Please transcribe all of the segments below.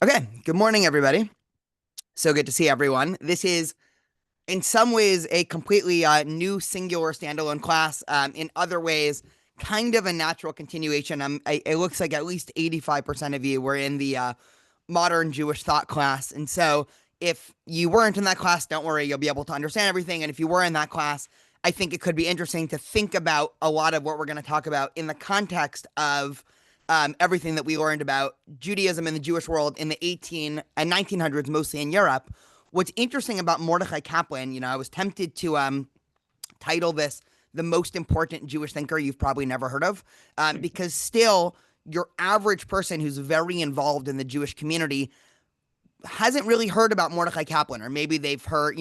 Okay, good morning, everybody. So good to see everyone. This is, in some ways, a completely new singular standalone class. In other ways, kind of a natural continuation. It looks like at least 85% of you were in the modern Jewish thought class. And so if you weren't in that class, don't worry, you'll be able to understand everything. And if you were in that class, I think it could be interesting to think about a lot of what we're going to talk about in the context of everything that we learned about Judaism in the Jewish world in the 18 and 1900s, mostly in Europe. What's interesting about Mordecai Kaplan, I was tempted to title this the most important Jewish thinker you've probably never heard of, because still your average person who's very involved in the Jewish community hasn't really heard about Mordecai Kaplan, or maybe they've heard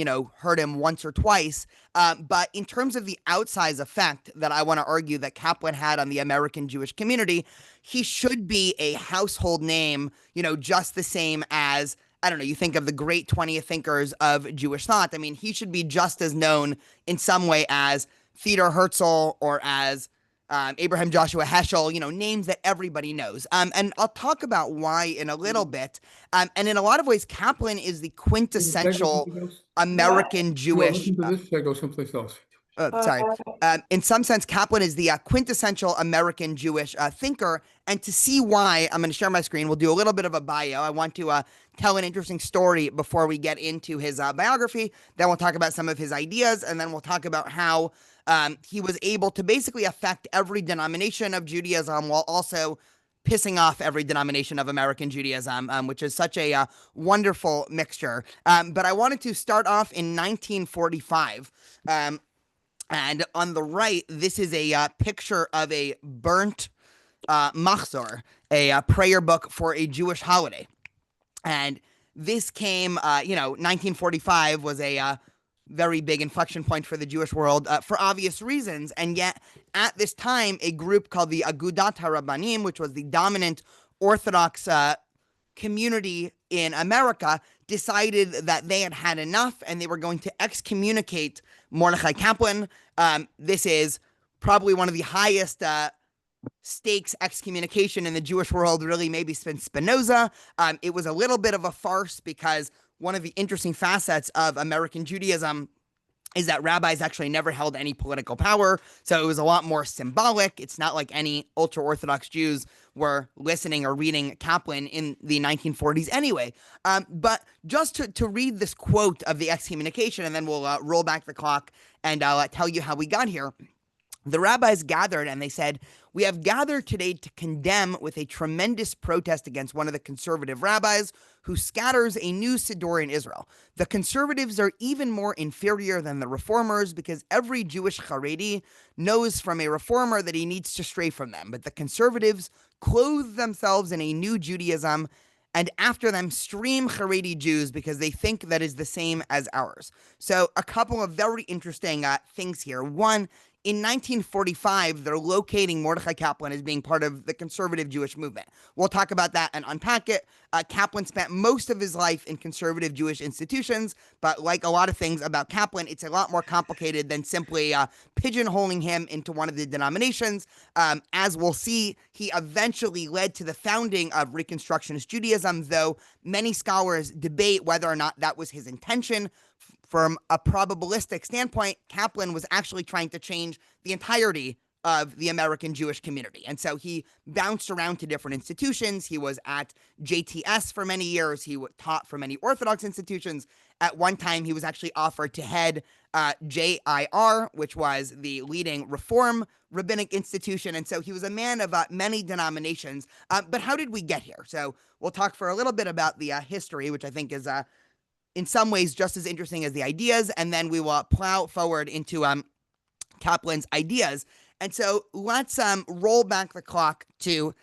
him once or twice. But in terms of the outsized effect that I want to argue that Kaplan had on the American Jewish community, he should be a household name, just the same as, I don't know, you think of the great 20th thinkers of Jewish thought. I mean, he should be just as known in some way as Theodor Herzl or as Abraham Joshua Heschel, names that everybody knows. And I'll talk about why in a little bit. And in a lot of ways, Kaplan is the Should I go quintessential something else? American You want to Jewish. listen to this? Should I go someplace else? Sorry. In some sense, Kaplan is the quintessential American Jewish thinker. And to see why, I'm going to share my screen. We'll do a little bit of a bio. I want to tell an interesting story before we get into his biography. Then we'll talk about some of his ideas, and then we'll talk about how he was able to basically affect every denomination of Judaism while also pissing off every denomination of American Judaism, which is such a wonderful mixture. But I wanted to start off in 1945. And on the right, this is a picture of a burnt machzor, a prayer book for a Jewish holiday. And this came, 1945 was a very big inflection point for the Jewish world for obvious reasons. And yet, at this time, a group called the Agudat HaRabbanim, which was the dominant Orthodox community in America, decided that they had had enough and they were going to excommunicate Mordecai Kaplan. This is probably one of the highest stakes excommunication in the Jewish world, really, maybe since Spinoza. It was a little bit of a farce because one of the interesting facets of American Judaism is that rabbis actually never held any political power. So it was a lot more symbolic. It's not like any ultra-Orthodox Jews were listening or reading Kaplan in the 1940s anyway. But just to read this quote of the excommunication, and then we'll roll back the clock and I'll tell you how we got here. The rabbis gathered and they said, "We have gathered today to condemn with a tremendous protest against one of the conservative rabbis who scatters a new Siddur in Israel. The conservatives are even more inferior than the reformers because every Jewish Haredi knows from a reformer that he needs to stray from them. But the conservatives clothe themselves in a new Judaism and after them stream Haredi Jews because they think that is the same as ours." So a couple of very interesting things here. One, in 1945, they're locating Mordecai Kaplan as being part of the conservative Jewish movement. We'll talk about that and unpack it. Kaplan spent most of his life in conservative Jewish institutions, but like a lot of things about Kaplan, it's a lot more complicated than simply pigeonholing him into one of the denominations. As we'll see, he eventually led to the founding of Reconstructionist Judaism, though many scholars debate whether or not that was his intention. From a probabilistic standpoint, Kaplan was actually trying to change the entirety of the American Jewish community. And so he bounced around to different institutions. He was at JTS for many years. He taught for many Orthodox institutions. At one time, he was actually offered to head JIR, which was the leading Reform rabbinic institution. And so he was a man of many denominations. But how did we get here? So we'll talk for a little bit about the history, which I think is in some ways just as interesting as the ideas, and then we will plow forward into Kaplan's ideas. And so let's roll back the clock to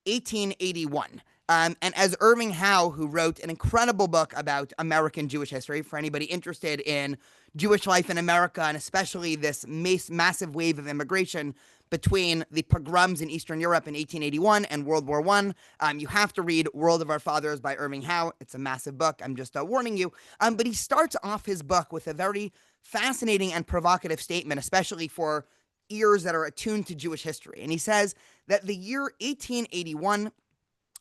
1881. And as Irving Howe, who wrote an incredible book about American Jewish history, for anybody interested in Jewish life in America, and especially this massive wave of immigration between the pogroms in Eastern Europe in 1881 and World War I. You have to read World of Our Fathers by Irving Howe. It's a massive book. I'm just warning you. But he starts off his book with a very fascinating and provocative statement, especially for ears that are attuned to Jewish history. And he says that the year 1881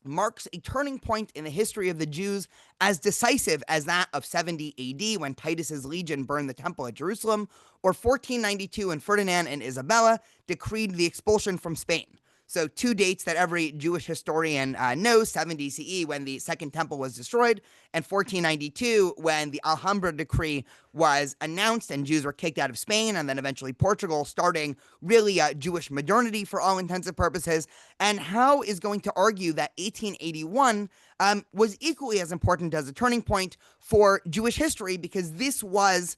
marks a turning point in the history of the Jews as decisive as that of 70 AD when Titus's legion burned the temple at Jerusalem, or 1492 when Ferdinand and Isabella decreed the expulsion from Spain. So two dates that every Jewish historian knows: 70 CE when the Second Temple was destroyed, and 1492 when the Alhambra decree was announced and Jews were kicked out of Spain, and then eventually Portugal, starting really Jewish modernity for all intents and purposes. And Howe is going to argue that 1881 was equally as important as a turning point for Jewish history, because this was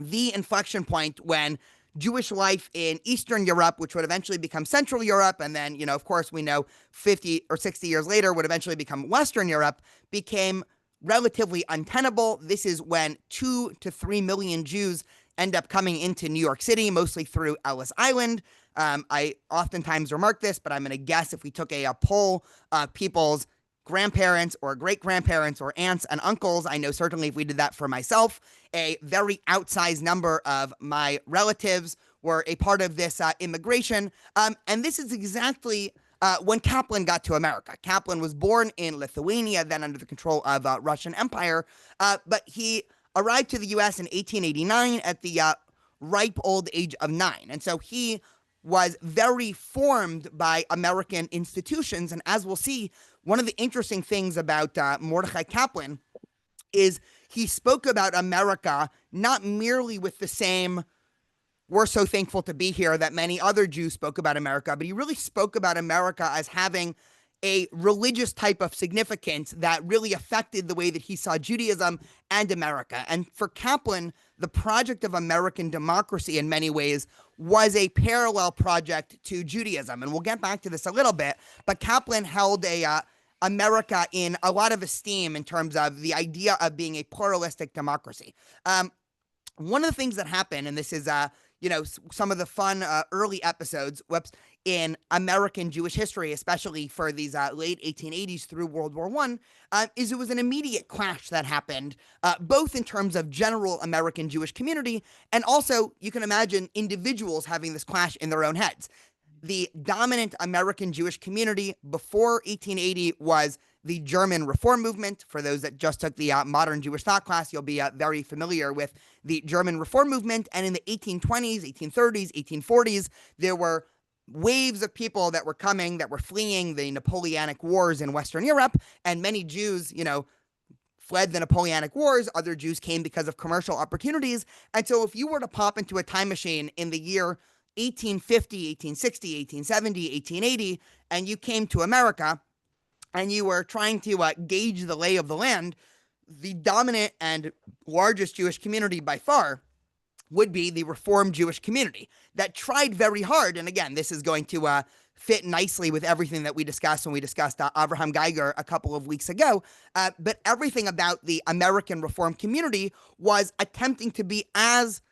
the inflection point when Jewish life in Eastern Europe, which would eventually become Central Europe, and then, of course, we know 50 or 60 years later would eventually become Western Europe, became relatively untenable. This is when 2 to 3 million Jews end up coming into New York City, mostly through Ellis Island. I oftentimes remark this, but I'm going to guess if we took a poll of people's grandparents or great-grandparents or aunts and uncles, I know certainly if we did that for myself, a very outsized number of my relatives were a part of this immigration. And this is exactly when Kaplan got to America. Kaplan was born in Lithuania, then under the control of Russian Empire, but he arrived to the U.S. in 1889 at the ripe old age of 9. And so he was very formed by American institutions. And as we'll see, one of the interesting things about Mordecai Kaplan is he spoke about America not merely with the same "we're so thankful to be here" that many other Jews spoke about America, but he really spoke about America as having a religious type of significance that really affected the way that he saw Judaism and America. And for Kaplan, the project of American democracy in many ways was a parallel project to Judaism. And we'll get back to this a little bit, but Kaplan held America in a lot of esteem in terms of the idea of being a pluralistic democracy. One of the things that happened, and this is some of the fun early episodes in American Jewish history, especially for these late 1880s through World War I, is it was an immediate clash that happened, both in terms of general American Jewish community, and also, you can imagine, individuals having this clash in their own heads. The dominant American Jewish community before 1880 was the German Reform movement. For those that just took the modern Jewish thought class, you'll be very familiar with the German Reform movement. And in the 1820s, 1830s, 1840s, there were waves of people that were coming, that were fleeing the Napoleonic Wars in Western Europe. And many Jews, fled the Napoleonic Wars. Other Jews came because of commercial opportunities. And so if you were to pop into a time machine in the year 1850, 1860, 1870, 1880, and you came to America and you were trying to gauge the lay of the land, the dominant and largest Jewish community by far would be the Reformed Jewish community that tried very hard. And again, this is going to fit nicely with everything that we discussed when we discussed Abraham Geiger a couple of weeks ago. But everything about the American Reformed community was attempting to be as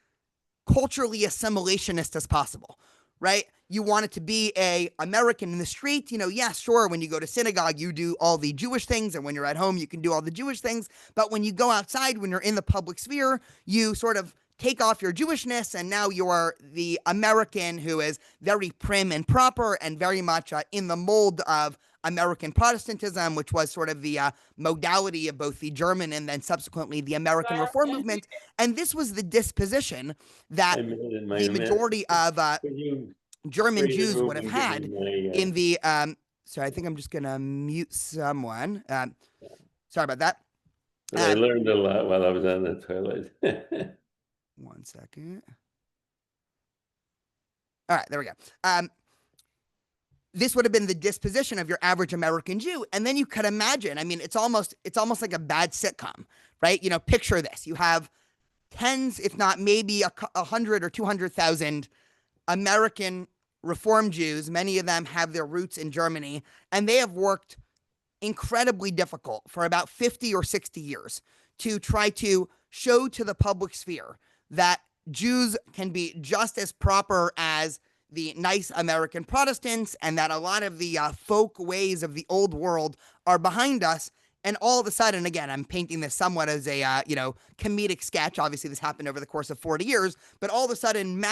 culturally assimilationist as possible, right? You wanted to be a American in the street, yeah, sure, when you go to synagogue, you do all the Jewish things, and when you're at home, you can do all the Jewish things, but when you go outside, when you're in the public sphere, you sort of take off your Jewishness, and now you're the American who is very prim and proper and very much in the mold of American Protestantism, which was sort of the modality of both the German and then subsequently the American Reform movement. And this was the disposition that the majority of German Jews would have had in the sorry, I think I'm just going to mute someone. Sorry about that. I learned a lot while I was on the toilet. 1 second. All right, there we go. This would have been the disposition of your average American Jew. And then you could imagine, it's almost like a bad sitcom, right? Picture this. You have tens, if not maybe 100 or 200,000 American Reform Jews. Many of them have their roots in Germany, and they have worked incredibly difficult for about 50 or 60 years to try to show to the public sphere that Jews can be just as proper as the nice American Protestants, and that a lot of the folk ways of the old world are behind us. And all of a sudden, again, I'm painting this somewhat as a, comedic sketch. Obviously, this happened over the course of 40 years, but all of a sudden,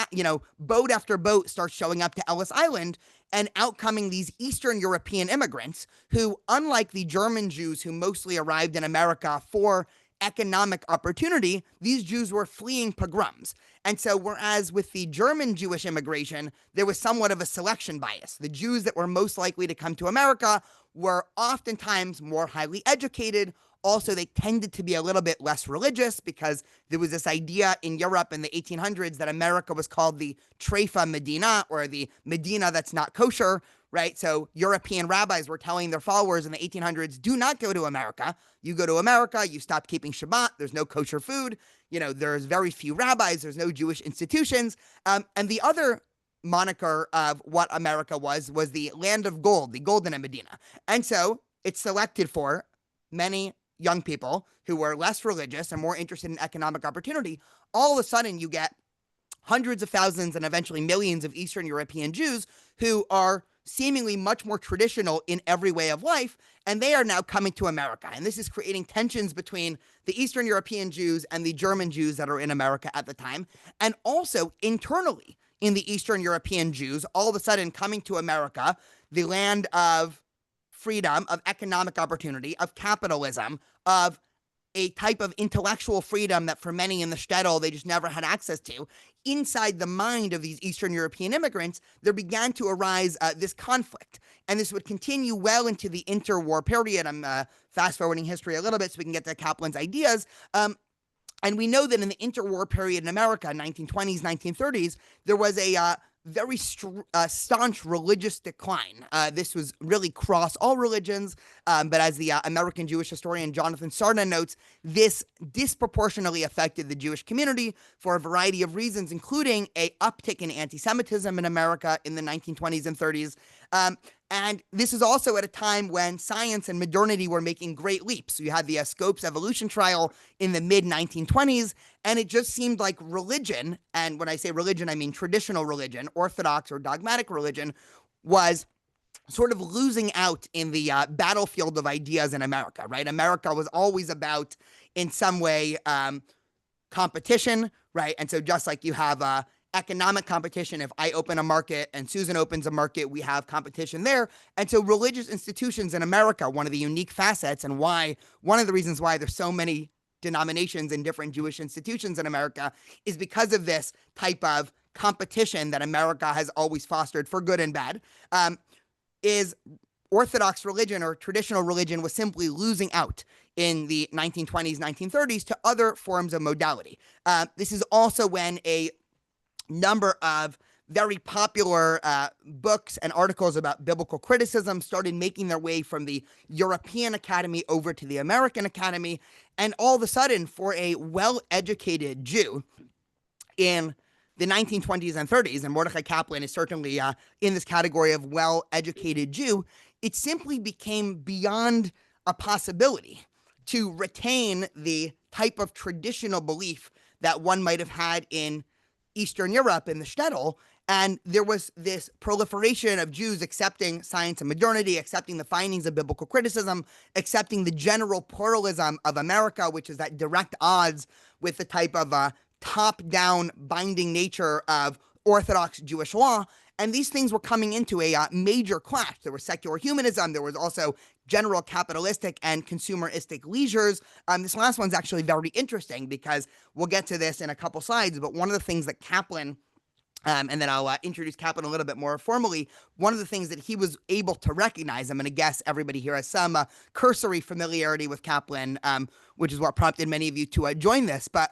boat after boat starts showing up to Ellis Island, and outcoming these Eastern European immigrants who, unlike the German Jews who mostly arrived in America for economic opportunity, these Jews were fleeing pogroms. And so whereas with the German Jewish immigration, there was somewhat of a selection bias. The Jews that were most likely to come to America were oftentimes more highly educated. Also, they tended to be a little bit less religious because there was this idea in Europe in the 1800s that America was called the Treifa Medina, or the Medina that's not kosher, right? So European rabbis were telling their followers in the 1800s, do not go to America. You go to America, you stop keeping Shabbat, there's no kosher food, there's very few rabbis, there's no Jewish institutions. And the other moniker of what America was the land of gold, the golden Medina. And so it's selected for many young people who were less religious and more interested in economic opportunity. All of a sudden, you get hundreds of thousands and eventually millions of Eastern European Jews who are seemingly much more traditional in every way of life, and they are now coming to America. And this is creating tensions between the Eastern European Jews and the German Jews that are in America at the time, and also internally in the Eastern European Jews, all of a sudden coming to America, the land of freedom, of economic opportunity, of capitalism, of a type of intellectual freedom that for many in the shtetl they just never had access to. Inside the mind of these Eastern European immigrants, there began to arise this conflict. And this would continue well into the interwar period. I'm fast-forwarding history a little bit so we can get to Kaplan's ideas. And we know that in the interwar period in America, 1920s, 1930s, there was a very staunch religious decline. This was really cross all religions, but as the American Jewish historian Jonathan Sarna notes, this disproportionately affected the Jewish community for a variety of reasons, including a uptick in anti-Semitism in America in the 1920s and 30s. And this is also at a time when science and modernity were making great leaps. So you had the Scopes evolution trial in the mid-1920s, and it just seemed like religion, and when I say religion, I mean traditional religion, orthodox or dogmatic religion, was sort of losing out in the battlefield of ideas in America, right? America was always about, in some way, competition, right? And so just like you have economic competition, if I open a market and Susan opens a market, we have competition there. And so religious institutions in America, one of the unique facets and one of the reasons why there's so many denominations and different Jewish institutions in America is because of this type of competition that America has always fostered for good and bad, is Orthodox religion or traditional religion was simply losing out in the 1920s, 1930s to other forms of modality. This is also when a number of very popular books and articles about biblical criticism started making their way from the European Academy over to the American Academy. And all of a sudden, for a well-educated Jew in the 1920s and 30s, and Mordecai Kaplan is certainly in this category of well-educated Jew, it simply became beyond a possibility to retain the type of traditional belief that one might have had in Eastern Europe in the shtetl, and there was this proliferation of Jews accepting science and modernity, accepting the findings of biblical criticism, accepting the general pluralism of America, which is at direct odds with the type of top-down binding nature of Orthodox Jewish law. And these things were coming into a major clash. There was secular humanism. There was also general capitalistic and consumeristic leisures. This last one's actually very interesting because we'll get to this in a couple slides. But one of the things that Kaplan, and then I'll introduce Kaplan a little bit more formally, one of the things that he was able to recognize, I'm going to guess everybody here has some cursory familiarity with Kaplan, which is what prompted many of you to join this. But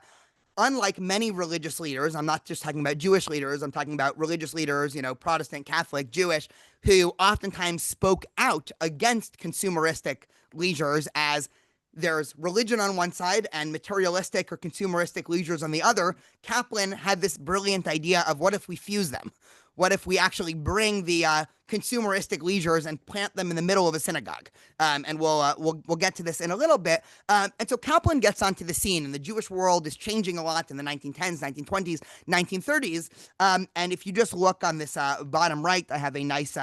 unlike many religious leaders, I'm not just talking about Jewish leaders, I'm talking about religious leaders, Protestant, Catholic, Jewish, who oftentimes spoke out against consumeristic leisures as there's religion on one side and materialistic or consumeristic leisures on the other. Kaplan had this brilliant idea of what if we fuse them? What if we actually bring the consumeristic leisures and plant them in the middle of a synagogue? And we'll get to this in a little bit. And so Kaplan gets onto the scene, and the Jewish world is changing a lot in the 1910s, 1920s, 1930s. And if you just look on this bottom right, I have a nice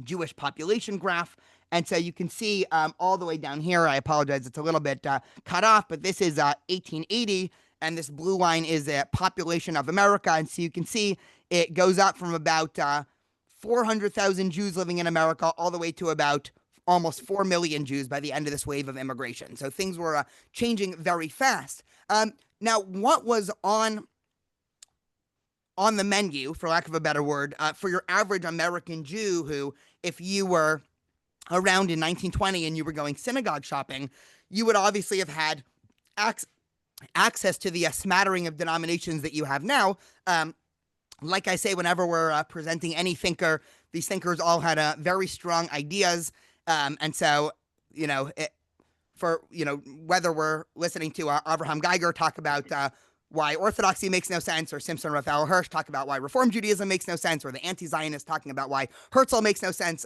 Jewish population graph. And so you can see all the way down here, I apologize, it's a little bit cut off, but this is 1880, and this blue line is a population of America. And so you can see it goes up from about 400,000 Jews living in America, all the way to about almost 4 million Jews by the end of this wave of immigration. So things were changing very fast. Now, what was on the menu, for lack of a better word, for your average American Jew who, if you were around in 1920 and you were going synagogue shopping, you would obviously have had access to the smattering of denominations that you have now. Like I say, whenever we're presenting any thinker, these thinkers all had very strong ideas. And so, whether we're listening to Avraham Geiger talk about why Orthodoxy makes no sense, or Simpson Raphael Hirsch talk about why Reform Judaism makes no sense, or the anti-Zionists talking about why Herzl makes no sense,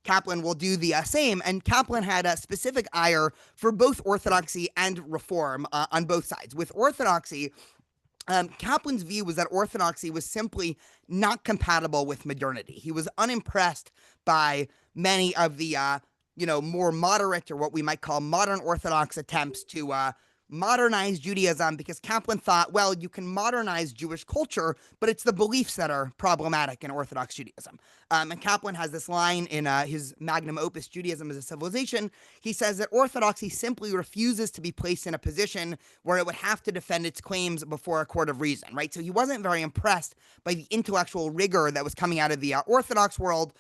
Kaplan will do the same. And Kaplan had a specific ire for both Orthodoxy and Reform on both sides. With Orthodoxy, Kaplan's view was that Orthodoxy was simply not compatible with modernity. He was unimpressed by many of the, more moderate, or what we might call modern Orthodox attempts to modernize Judaism, because Kaplan thought, well, you can modernize Jewish culture, but it's the beliefs that are problematic in Orthodox Judaism. And Kaplan has this line in his magnum opus, Judaism as a Civilization. He says that Orthodoxy simply refuses to be placed in a position where it would have to defend its claims before a court of reason, right? So he wasn't very impressed by the intellectual rigor that was coming out of the Orthodox world.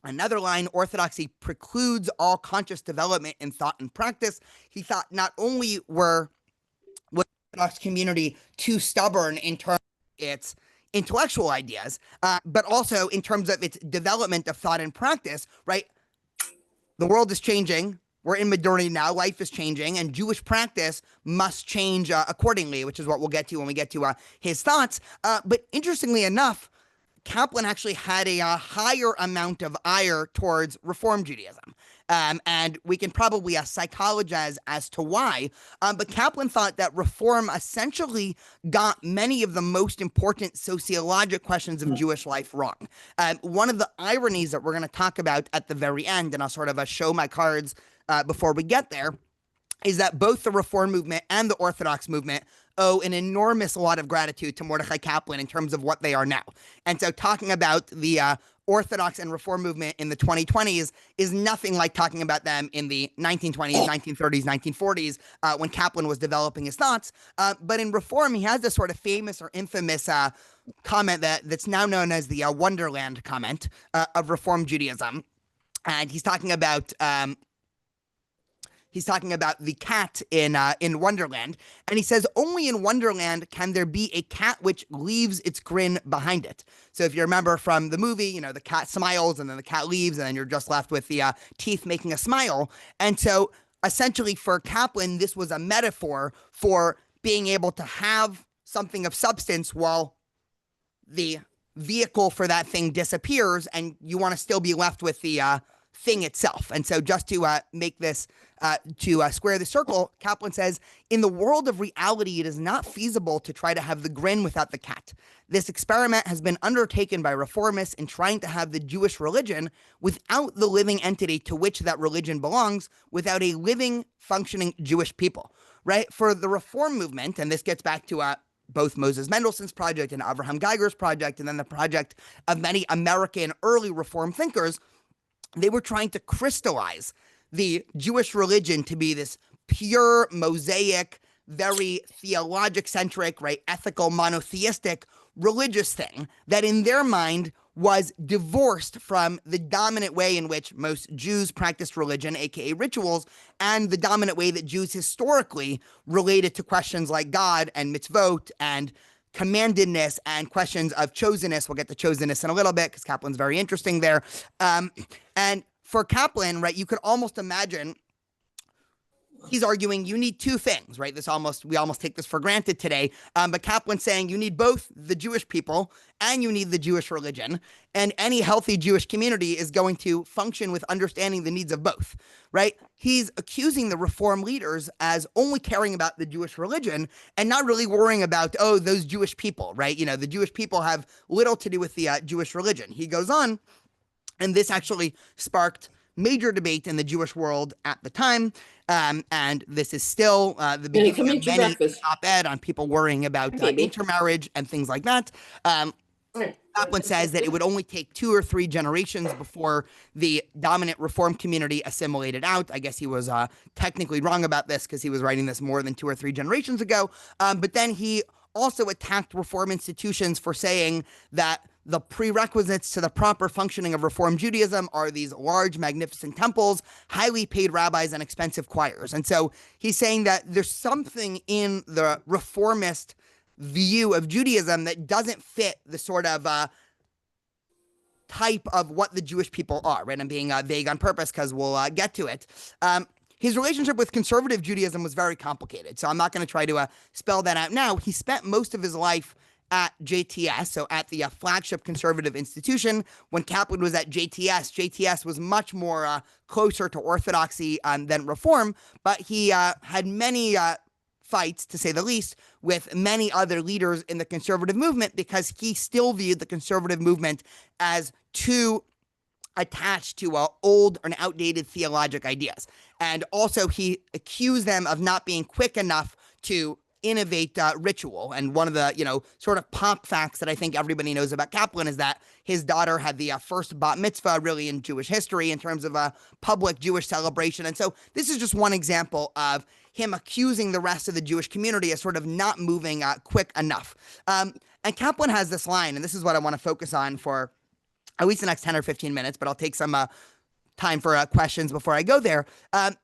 Another line, Orthodoxy precludes all conscious development in thought and practice. He thought not only was the Orthodox community too stubborn in terms of its intellectual ideas, but also in terms of its development of thought and practice, right? The world is changing. We're in modernity now. Life is changing, and Jewish practice must change accordingly, which is what we'll get to when we get to his thoughts. But interestingly enough, Kaplan actually had a higher amount of ire towards Reform Judaism. And we can probably psychologize as to why. But Kaplan thought that Reform essentially got many of the most important sociologic questions of Jewish life wrong. One of the ironies that we're going to talk about at the very end, and I'll sort of show my cards before we get there, is that both the Reform movement and the Orthodox movement owe an enormous lot of gratitude to Mordecai Kaplan in terms of what they are now. And so talking about the Orthodox and Reform movement in the 2020s is nothing like talking about them in the 1920s, 1930s, 1940s, when Kaplan was developing his thoughts. But in Reform, he has this sort of famous or infamous comment that's now known as the Wonderland comment of Reform Judaism. And he's talking about the cat in Wonderland, and he says, only in Wonderland can there be a cat which leaves its grin behind it. So if you remember from the movie, the cat smiles and then the cat leaves, and then you're just left with the teeth making a smile. And so essentially for Kaplan, this was a metaphor for being able to have something of substance while the vehicle for that thing disappears, and you want to still be left with the thing itself. And so just to make this, to square the circle, Kaplan says, in the world of reality, it is not feasible to try to have the grin without the cat. This experiment has been undertaken by reformists in trying to have the Jewish religion without the living entity to which that religion belongs, without a living, functioning Jewish people, right? For the Reform movement, and this gets back to both Moses Mendelssohn's project and Avraham Geiger's project, and then the project of many American early Reform thinkers, they were trying to crystallize the Jewish religion to be this pure, mosaic, very theologic-centric, right, ethical, monotheistic, religious thing that in their mind was divorced from the dominant way in which most Jews practiced religion, aka rituals, and the dominant way that Jews historically related to questions like God and mitzvot and commandedness and questions of chosenness. We'll get to chosenness in a little bit because Kaplan's very interesting there. And for Kaplan, right, you could almost imagine he's arguing you need two things, right? We almost take this for granted today. But Kaplan's saying you need both the Jewish people and you need the Jewish religion. And any healthy Jewish community is going to function with understanding the needs of both, right? He's accusing the Reform leaders as only caring about the Jewish religion and not really worrying about, those Jewish people, right? The Jewish people have little to do with the Jewish religion. He goes on, and this actually sparked major debate in the Jewish world at the time. And this is still the beginning of many op-ed on people worrying about intermarriage and things like that. Kaplan says that it would only take 2 or 3 generations before the dominant Reform community assimilated out. I guess he was technically wrong about this because he was writing this more than 2 or 3 generations ago. But then he also attacked Reform institutions for saying that the prerequisites to the proper functioning of Reform Judaism are these large, magnificent temples, highly paid rabbis, and expensive choirs. And so he's saying that there's something in the reformist view of Judaism that doesn't fit the sort of type of what the Jewish people are, right? I'm being vague on purpose because we'll get to it. His relationship with conservative Judaism was very complicated, so I'm not going to try to spell that out now. He spent most of his life at JTS, so at the flagship conservative institution. When Kaplan was at JTS was much more closer to orthodoxy than Reform, but he had many fights, to say the least, with many other leaders in the conservative movement because he still viewed the conservative movement as too attached to old and outdated theologic ideas. And also he accused them of not being quick enough to innovate ritual. And one of the, sort of pop facts that I think everybody knows about Kaplan is that his daughter had the first bat mitzvah really in Jewish history in terms of a public Jewish celebration. And so this is just one example of him accusing the rest of the Jewish community as sort of not moving quick enough. And Kaplan has this line, and this is what I want to focus on for at least the next 10 or 15 minutes, but I'll take some time for questions before I go there. And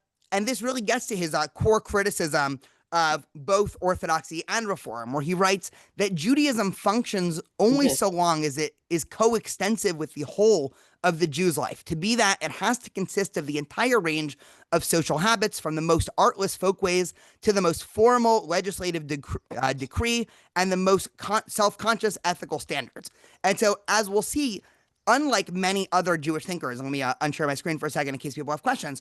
this really gets to his core criticism of both Orthodoxy and Reform, where he writes that Judaism functions only so long as it is coextensive with the whole of the Jew's life. To be that, it has to consist of the entire range of social habits, from the most artless folkways to the most formal legislative decree and the most self-conscious ethical standards. And so, as we'll see, unlike many other Jewish thinkers, let me unshare my screen for a second in case people have questions.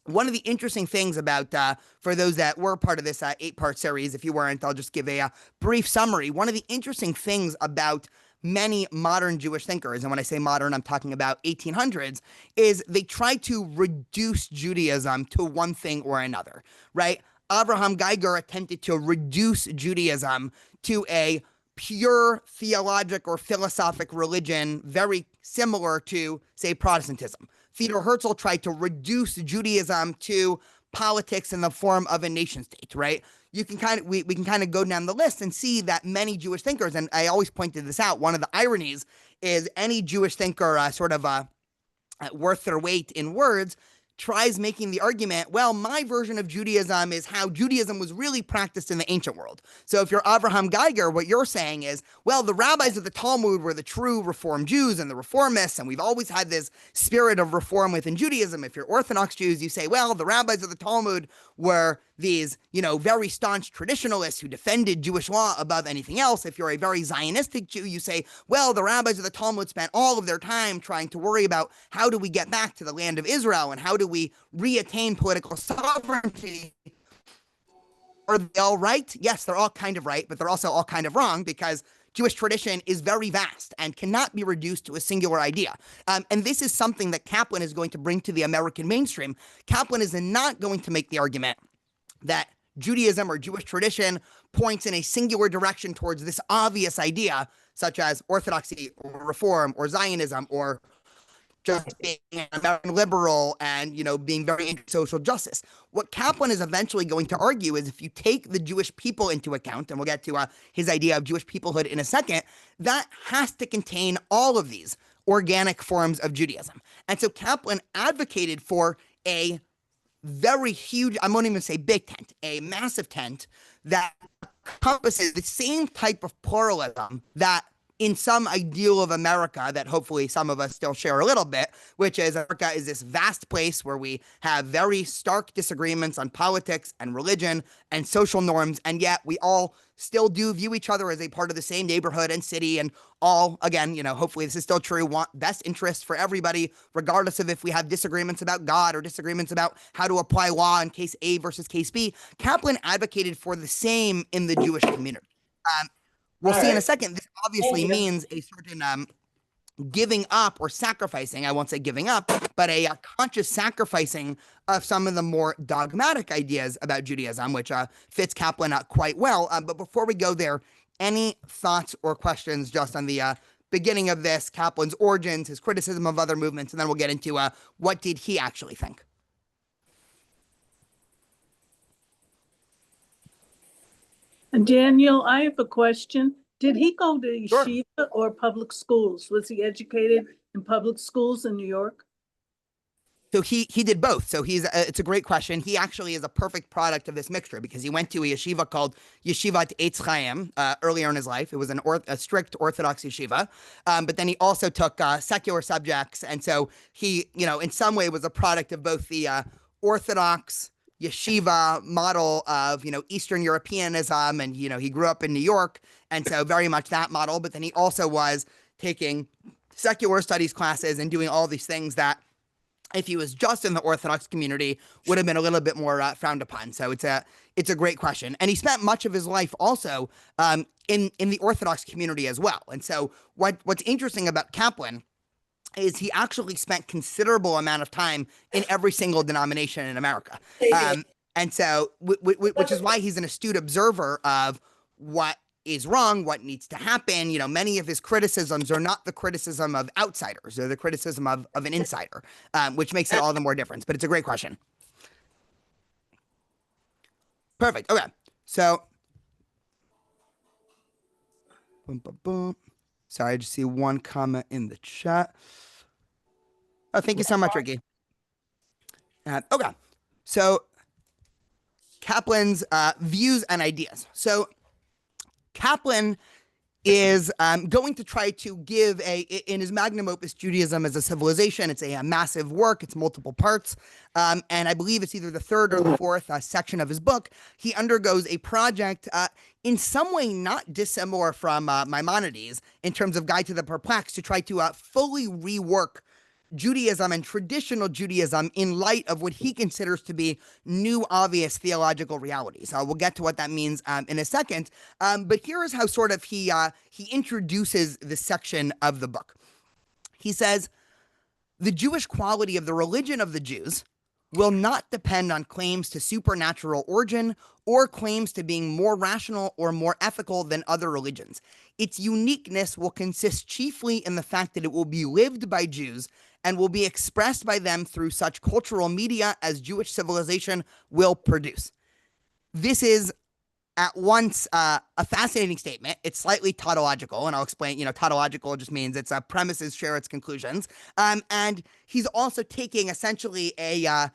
One of the interesting things about, for those that were part of this 8-part series, if you weren't, I'll just give a brief summary. One of the interesting things about many modern Jewish thinkers, and when I say modern, I'm talking about 1800s, is they try to reduce Judaism to one thing or another, right? Avraham Geiger attempted to reduce Judaism to a pure theologic or philosophic religion, very similar to, say, Protestantism. Theodor Herzl tried to reduce Judaism to politics in the form of a nation state, right? You can we can kind of go down the list and see that many Jewish thinkers, and I always pointed this out, one of the ironies is any Jewish thinker worth their weight in words tries making the argument, well, my version of Judaism is how Judaism was really practiced in the ancient world. So if you're Avraham Geiger, what you're saying is, well, the rabbis of the Talmud were the true Reform Jews and the Reformists, and we've always had this spirit of reform within Judaism. If you're Orthodox Jews, you say, well, the rabbis of the Talmud were these, very staunch traditionalists who defended Jewish law above anything else. If you're a very Zionistic Jew, you say, well, the rabbis of the Talmud spent all of their time trying to worry about how do we get back to the land of Israel and how do we reattain political sovereignty. Are they all right? Yes, they're all kind of right, but they're also all kind of wrong because Jewish tradition is very vast and cannot be reduced to a singular idea. And this is something that Kaplan is going to bring to the American mainstream. Kaplan is not going to make the argument that Judaism or Jewish tradition points in a singular direction towards this obvious idea, such as Orthodoxy or Reform or Zionism or just being an American liberal and, being very into social justice. What Kaplan is eventually going to argue is if you take the Jewish people into account, and we'll get to his idea of Jewish peoplehood in a second, that has to contain all of these organic forms of Judaism. And so Kaplan advocated for a very huge, I won't even say big tent, a massive tent that encompasses the same type of pluralism that in some ideal of America that hopefully some of us still share a little bit, which is America is this vast place where we have very stark disagreements on politics and religion and social norms, and yet we all still do view each other as a part of the same neighborhood and city, and all, again, hopefully this is still true, want best interests for everybody, regardless of if we have disagreements about God or disagreements about how to apply law in case A versus case B. Kaplan advocated for the same in the Jewish community. We'll see in a second. This obviously means a certain giving up or sacrificing, I won't say giving up, but a conscious sacrificing of some of the more dogmatic ideas about Judaism, which fits Kaplan quite well. But before we go there, any thoughts or questions just on the beginning of this, Kaplan's origins, his criticism of other movements, and then we'll get into what did he actually think. Daniel, I have a question. Did he go to Sure. yeshiva or public schools? Was he educated in public schools in New York? So he did both. So it's a great question. He actually is a perfect product of this mixture because he went to a yeshiva called Yeshivat Eitz Chaim earlier in his life. It was a strict Orthodox yeshiva, but then he also took secular subjects, and so he, in some way was a product of both the Orthodox yeshiva model of Eastern Europeanism, and he grew up in New York, and so very much that model. But then he also was taking secular studies classes and doing all these things that, if he was just in the Orthodox community, would have been a little bit more frowned upon. So it's a great question. And he spent much of his life also in the Orthodox community as well. And so what's interesting about Kaplan is he actually spent considerable amount of time in every single denomination in America. And so, which is why he's an astute observer of what is wrong, what needs to happen. Many of his criticisms are not the criticism of outsiders, they're the criticism of an insider, which makes it all the more difference. But it's a great question. Perfect. Okay. So, boom, boom, boom. Sorry, I just see one comment in the chat. Oh, thank you so much, Ricky. Okay. So, Kaplan's views and ideas. So, Kaplan is going to try to give in his magnum opus, Judaism as a Civilization. It's a massive work. It's multiple parts. And I believe it's either the third or the fourth section of his book. He undergoes a project in some way not dissimilar from Maimonides in terms of Guide to the Perplexed, to try to fully rework Judaism and traditional Judaism in light of what he considers to be new, obvious theological realities. We'll get to what that means in a second. But here is how sort of he introduces this section of the book. He says, the Jewish quality of the religion of the Jews will not depend on claims to supernatural origin or claims to being more rational or more ethical than other religions. Its uniqueness will consist chiefly in the fact that it will be lived by Jews and will be expressed by them through such cultural media as Jewish civilization will produce. This is at once a fascinating statement. It's slightly tautological, and I'll explain. Tautological just means its premises share its conclusions. And he's also taking essentially a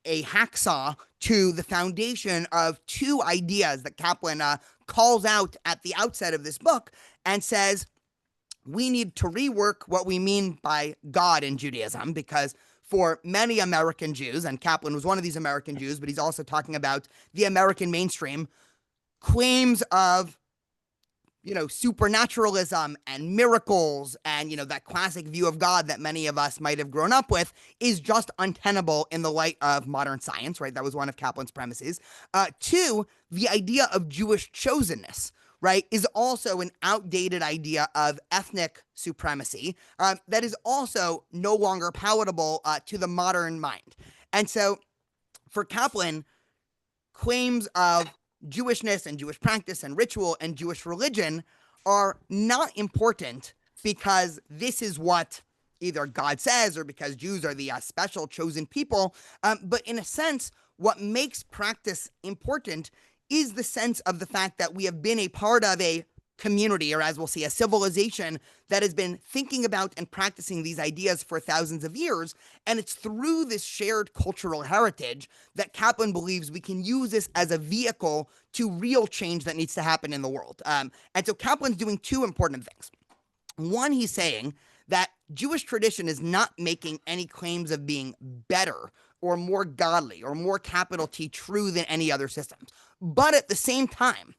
hacksaw to the foundation of two ideas that Kaplan calls out at the outset of this book and says, we need to rework what we mean by God in Judaism, because for many American Jews, and Kaplan was one of these American Jews, but he's also talking about the American mainstream, claims of, supernaturalism and miracles and, that classic view of God that many of us might have grown up with is just untenable in the light of modern science, right? That was one of Kaplan's premises. Two, the idea of Jewish chosenness, right, is also an outdated idea of ethnic supremacy that is also no longer palatable to the modern mind. And so for Kaplan, claims of Jewishness and Jewish practice and ritual and Jewish religion are not important because this is what either God says or because Jews are the special chosen people. But in a sense, what makes practice important is the sense of the fact that we have been a part of a community, or as we'll see, a civilization that has been thinking about and practicing these ideas for thousands of years. And it's through this shared cultural heritage that Kaplan believes we can use this as a vehicle to real change that needs to happen in the world. And so Kaplan's doing two important things. One, he's saying that Jewish tradition is not making any claims of being better or more godly or more capital T true than any other systems. But at the same time,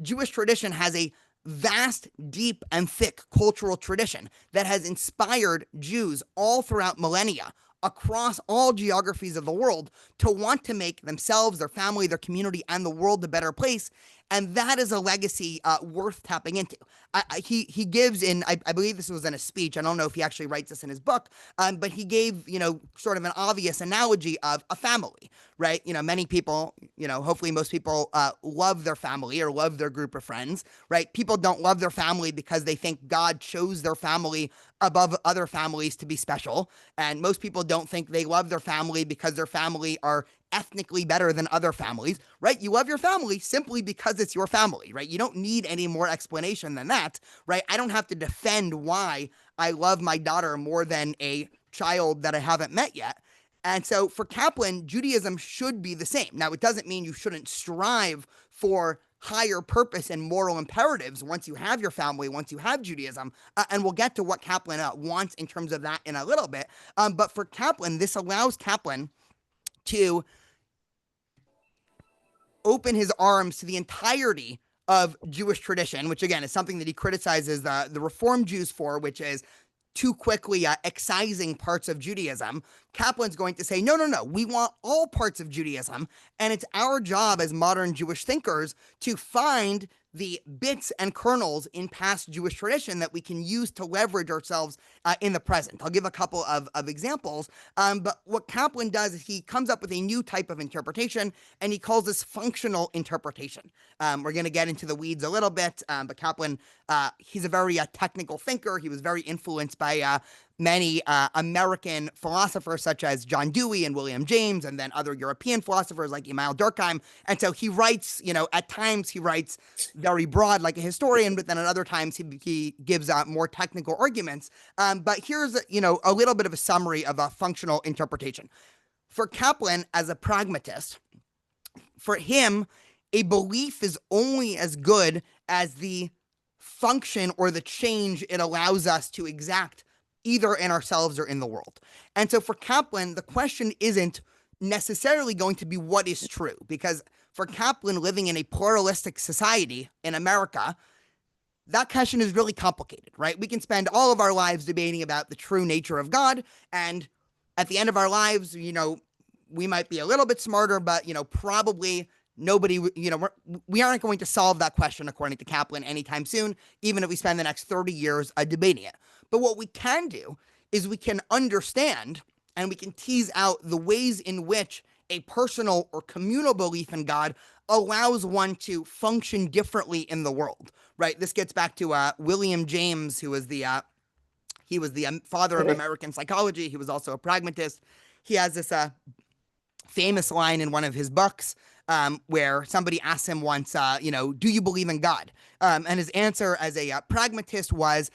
Jewish tradition has a vast, deep, and thick cultural tradition that has inspired Jews all throughout millennia across all geographies of the world to want to make themselves, their family, their community, and the world a better place. And that is a legacy worth tapping into. He gives I believe this was in a speech. I don't know if he actually writes this in his book, but he gave, sort of an obvious analogy of a family, right? Many people, hopefully most people love their family or love their group of friends, right? People don't love their family because they think God chose their family above other families to be special. And most people don't think they love their family because their family are ethnically better than other families, right? You love your family simply because it's your family, right? You don't need any more explanation than that, right? I don't have to defend why I love my daughter more than a child that I haven't met yet. And so for Kaplan, Judaism should be the same. Now, it doesn't mean you shouldn't strive for higher purpose and moral imperatives once you have your family, once you have Judaism, and we'll get to what Kaplan wants in terms of that in a little bit. But for Kaplan, this allows Kaplan to open his arms to the entirety of Jewish tradition, which again is something that he criticizes the Reform Jews for, which is too quickly excising parts of Judaism. Kaplan's going to say, no, we want all parts of Judaism, and it's our job as modern Jewish thinkers to find the bits and kernels in past Jewish tradition that we can use to leverage ourselves in the present. I'll give a couple of examples, but what Kaplan does is he comes up with a new type of interpretation, and he calls this functional interpretation. We're going to get into the weeds a little bit, but Kaplan, he's a very technical thinker. He was very influenced by many American philosophers such as John Dewey and William James, and then other European philosophers like Emil Durkheim. And so he writes, at times he writes very broad like a historian, but then at other times he gives more technical arguments. But here's, a little bit of a summary of a functional interpretation. For Kaplan, as a pragmatist, for him, a belief is only as good as the function or the change it allows us to exact either in ourselves or in the world. And so for Kaplan, the question isn't necessarily going to be what is true, because for Kaplan, living in a pluralistic society in America, that question is really complicated, right? We can spend all of our lives debating about the true nature of God, and at the end of our lives, we might be a little bit smarter, but, probably nobody, we aren't going to solve that question, according to Kaplan, anytime soon, even if we spend the next 30 years debating it. But what we can do is we can understand and we can tease out the ways in which a personal or communal belief in God allows one to function differently in the world, right? This gets back to William James, who was the father of American psychology. He was also a pragmatist. He has this famous line in one of his books where somebody asked him once, do you believe in God? And his answer as a pragmatist was,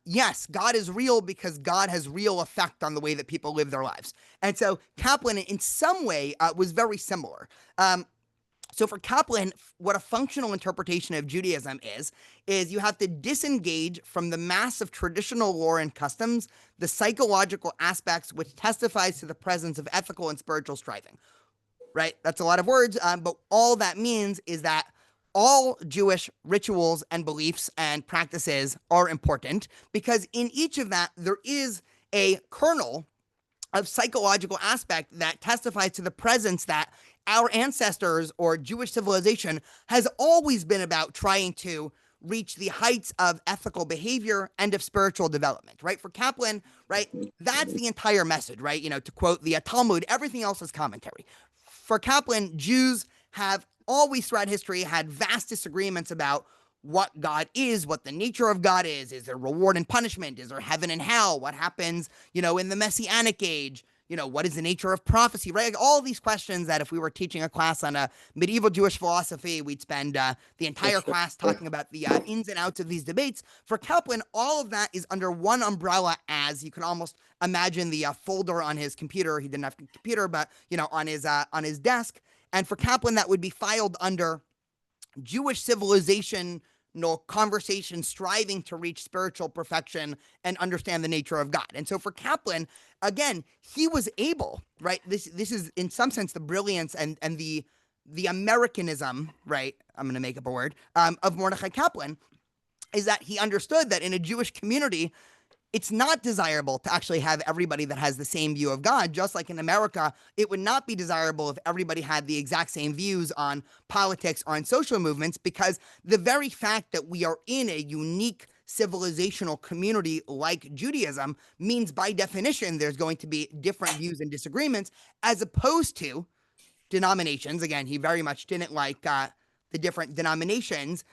yes, God is real because God has real effect on the way that people live their lives. And so Kaplan, in some way, was very similar. So for Kaplan, what a functional interpretation of Judaism is you have to disengage from the mass of traditional lore and customs, the psychological aspects which testifies to the presence of ethical and spiritual striving. Right? That's a lot of words, but all that means is that all Jewish rituals and beliefs and practices are important, because in each of that, there is a kernel of psychological aspect that testifies to the presence that our ancestors or Jewish civilization has always been about trying to reach the heights of ethical behavior and of spiritual development, right? For Kaplan, right, that's the entire message, right? To quote the Talmud, everything else is commentary. For Kaplan, Jews have always throughout history had vast disagreements about what God is, what the nature of God is. Is there reward and punishment? Is there heaven and hell? What happens, in the Messianic age? What is the nature of prophecy, right? Like all these questions that if we were teaching a class on a medieval Jewish philosophy, we'd spend the entire class talking about the ins and outs of these debates. For Kaplan, all of that is under one umbrella, as you can almost imagine the folder on his computer. He didn't have a computer, but, on his desk. And for Kaplan, that would be filed under Jewish civilization, conversation striving to reach spiritual perfection and understand the nature of God. And so for Kaplan, again, he was able, right? This is in some sense the brilliance and the Americanism, right? I'm going to make up a word, of Mordecai Kaplan, is that he understood that in a Jewish community, it's not desirable to actually have everybody that has the same view of God. Just like in America, it would not be desirable if everybody had the exact same views on politics or on social movements, because the very fact that we are in a unique civilizational community like Judaism means by definition there's going to be different views and disagreements, as opposed to denominations. Again, he very much didn't like the different denominations,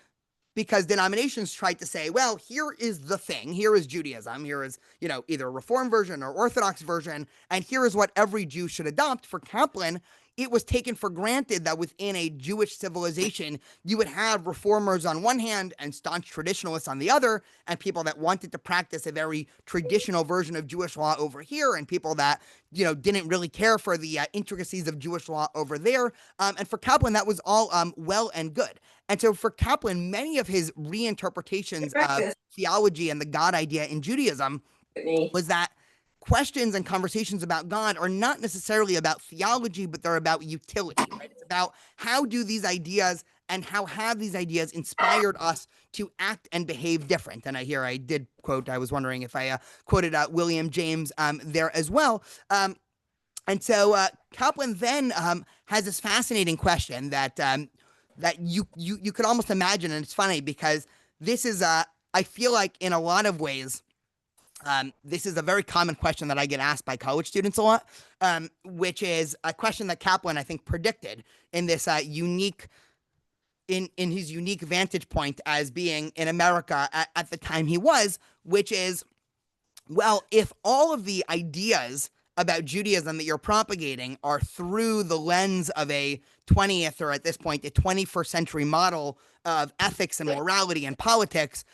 because denominations tried to say, well, here is the thing, here is Judaism, here is, either a Reform version or Orthodox version, and here is what every Jew should adopt. For Kaplan, it was taken for granted that within a Jewish civilization, you would have reformers on one hand and staunch traditionalists on the other, and people that wanted to practice a very traditional version of Jewish law over here, and people that, didn't really care for the intricacies of Jewish law over there. And for Kaplan, that was all well and good. And so for Kaplan, many of his reinterpretations of theology and the God idea in Judaism was that questions and conversations about God are not necessarily about theology, but they're about utility, right? It's about how do these ideas and how have these ideas inspired us to act and behave different. And I did quote, I was wondering if I quoted William James there as well. And so Kaplan then has this fascinating question that you could almost imagine, and it's funny because this is, I feel like in a lot of ways, this is a very common question that I get asked by college students a lot, which is a question that Kaplan, I think, predicted in this unique, in his unique vantage point as being in America at the time he was, which is, well, if all of the ideas about Judaism that you're propagating are through the lens of a 20th, or at this point, a 21st century model of ethics and morality and politics,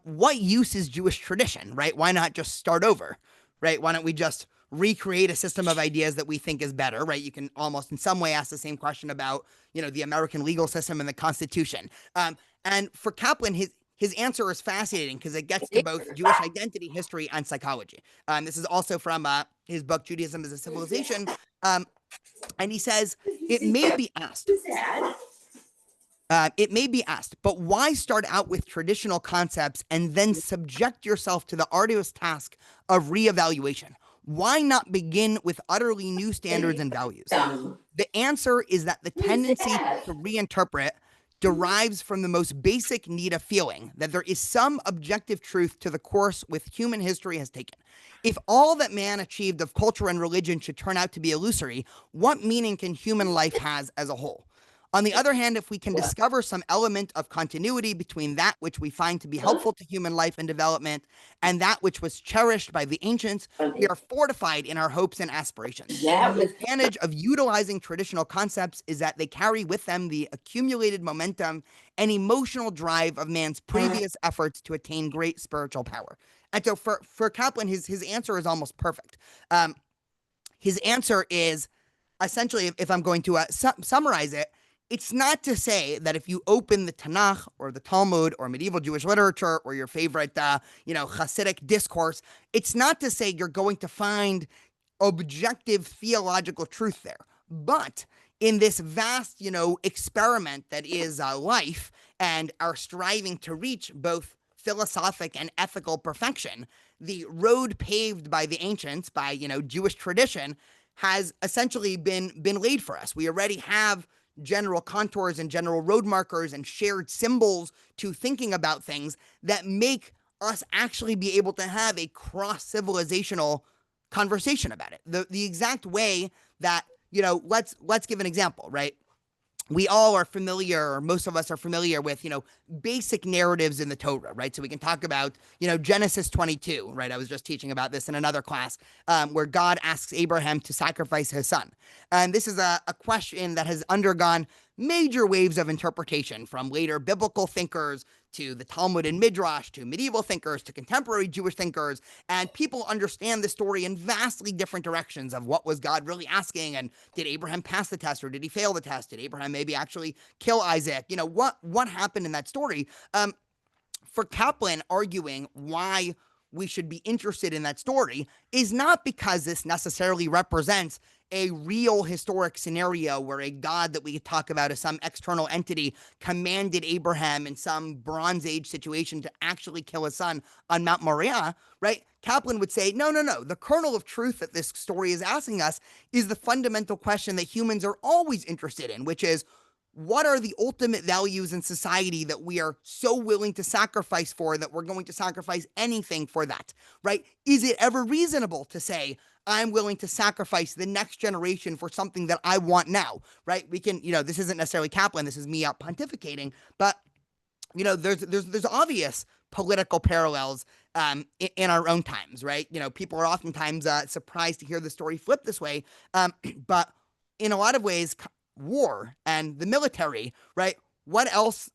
what use is Jewish tradition, right? Why not just start over, right? Why don't we just recreate a system of ideas that we think is better, right? You can almost in some way ask the same question about, the American legal system and the Constitution. And for Kaplan, his answer is fascinating because it gets to both Jewish identity, history, and psychology. This is also from his book, Judaism as a Civilization. And he says, it may be asked, but why start out with traditional concepts and then subject yourself to the arduous task of reevaluation? Why not begin with utterly new standards and values? The answer is that the tendency to reinterpret derives from the most basic need of feeling that there is some objective truth to the course with human history has taken. If all that man achieved of culture and religion should turn out to be illusory, what meaning can human life has as a whole? On the other hand, if we can discover some element of continuity between that which we find to be helpful to human life and development and that which was cherished by the ancients, we are fortified in our hopes and aspirations. The advantage of utilizing traditional concepts is that they carry with them the accumulated momentum and emotional drive of man's previous efforts to attain great spiritual power. And so for Kaplan, his answer is almost perfect. His answer is essentially, if I'm going to summarize it, it's not to say that if you open the Tanakh or the Talmud or medieval Jewish literature or your favorite, Hasidic discourse, it's not to say you're going to find objective theological truth there. But in this vast, experiment that is life and our striving to reach both philosophic and ethical perfection, the road paved by the ancients, by, Jewish tradition, has essentially been laid for us. We already have general contours and general road markers and shared symbols to thinking about things that make us actually be able to have a cross-civilizational conversation about it. The exact way that, let's give an example, right? We all are familiar, or most of us are familiar with, basic narratives in the Torah, right? So we can talk about, Genesis 22, right? I was just teaching about this in another class, where God asks Abraham to sacrifice his son. And this is a question that has undergone major waves of interpretation from later biblical thinkers to the Talmud and Midrash, to medieval thinkers, to contemporary Jewish thinkers. And people understand the story in vastly different directions of what was God really asking, and did Abraham pass the test or did he fail the test? Did Abraham maybe actually kill Isaac? What happened in that story? For Kaplan, arguing why we should be interested in that story is not because this necessarily represents a real historic scenario where a God that we could talk about as some external entity commanded Abraham in some Bronze Age situation to actually kill his son on Mount Moriah, right? Kaplan would say, no. The kernel of truth that this story is asking us is the fundamental question that humans are always interested in, which is, what are the ultimate values in society that we are so willing to sacrifice for that we're going to sacrifice anything for that, right? Is it ever reasonable to say, I'm willing to sacrifice the next generation for something that I want now, right? We can, this isn't necessarily Kaplan, this is me out pontificating, but, there's obvious political parallels in our own times, right? People are oftentimes surprised to hear the story flip this way, but in a lot of ways, war and the military, right? What else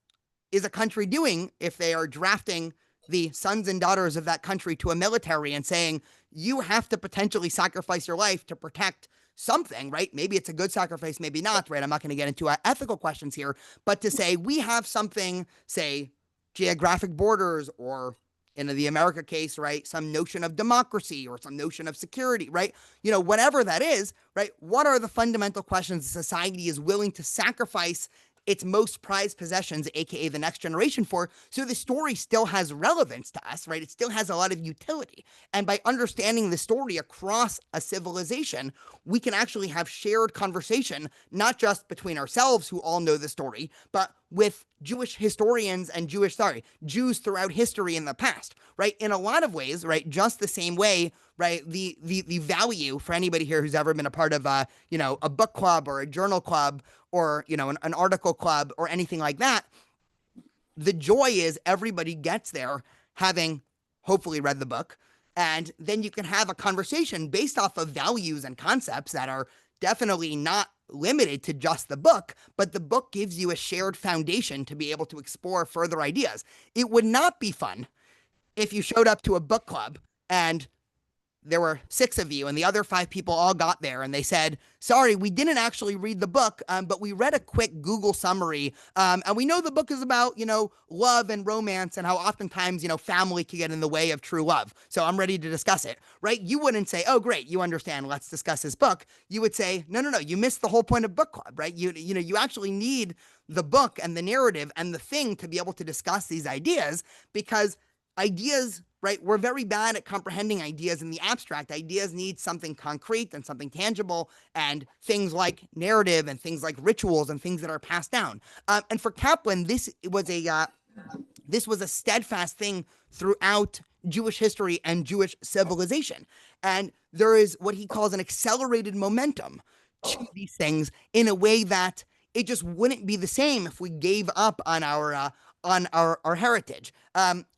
is a country doing if they are drafting the sons and daughters of that country to a military and saying, you have to potentially sacrifice your life to protect something, right? Maybe it's a good sacrifice, maybe not, right? I'm not going to get into ethical questions here, but to say we have something, say, geographic borders, or in the America case, right, some notion of democracy or some notion of security, right? Whatever that is, right? What are the fundamental questions society is willing to sacrifice its most prized possessions, aka the next generation, for, so the story still has relevance to us, right? It still has a lot of utility. And by understanding the story across a civilization, we can actually have shared conversation, not just between ourselves who all know the story, but with Jewish historians and Jews throughout history in the past, right? In a lot of ways, right? Just the same way, right? The value for anybody here who's ever been a part of a book club or a journal club or, an article club or anything like that. The joy is everybody gets there having hopefully read the book. And then you can have a conversation based off of values and concepts that are definitely not limited to just the book, but the book gives you a shared foundation to be able to explore further ideas. It would not be fun if you showed up to a book club and there were 6 of you and the other 5 people all got there and they said, sorry, we didn't actually read the book, but we read a quick Google summary. And we know the book is about, love and romance and how oftentimes, family can get in the way of true love. So I'm ready to discuss it, right? You wouldn't say, oh, great, you understand, let's discuss this book. You would say, no, you missed the whole point of book club, right? You actually need the book and the narrative and the thing to be able to discuss these ideas, because ideas, right? We're very bad at comprehending ideas in the abstract. Ideas need something concrete and something tangible, and things like narrative and things like rituals and things that are passed down. And for Kaplan, this was a steadfast thing throughout Jewish history and Jewish civilization. And there is what he calls an accelerated momentum to these things in a way that it just wouldn't be the same if we gave up on our heritage.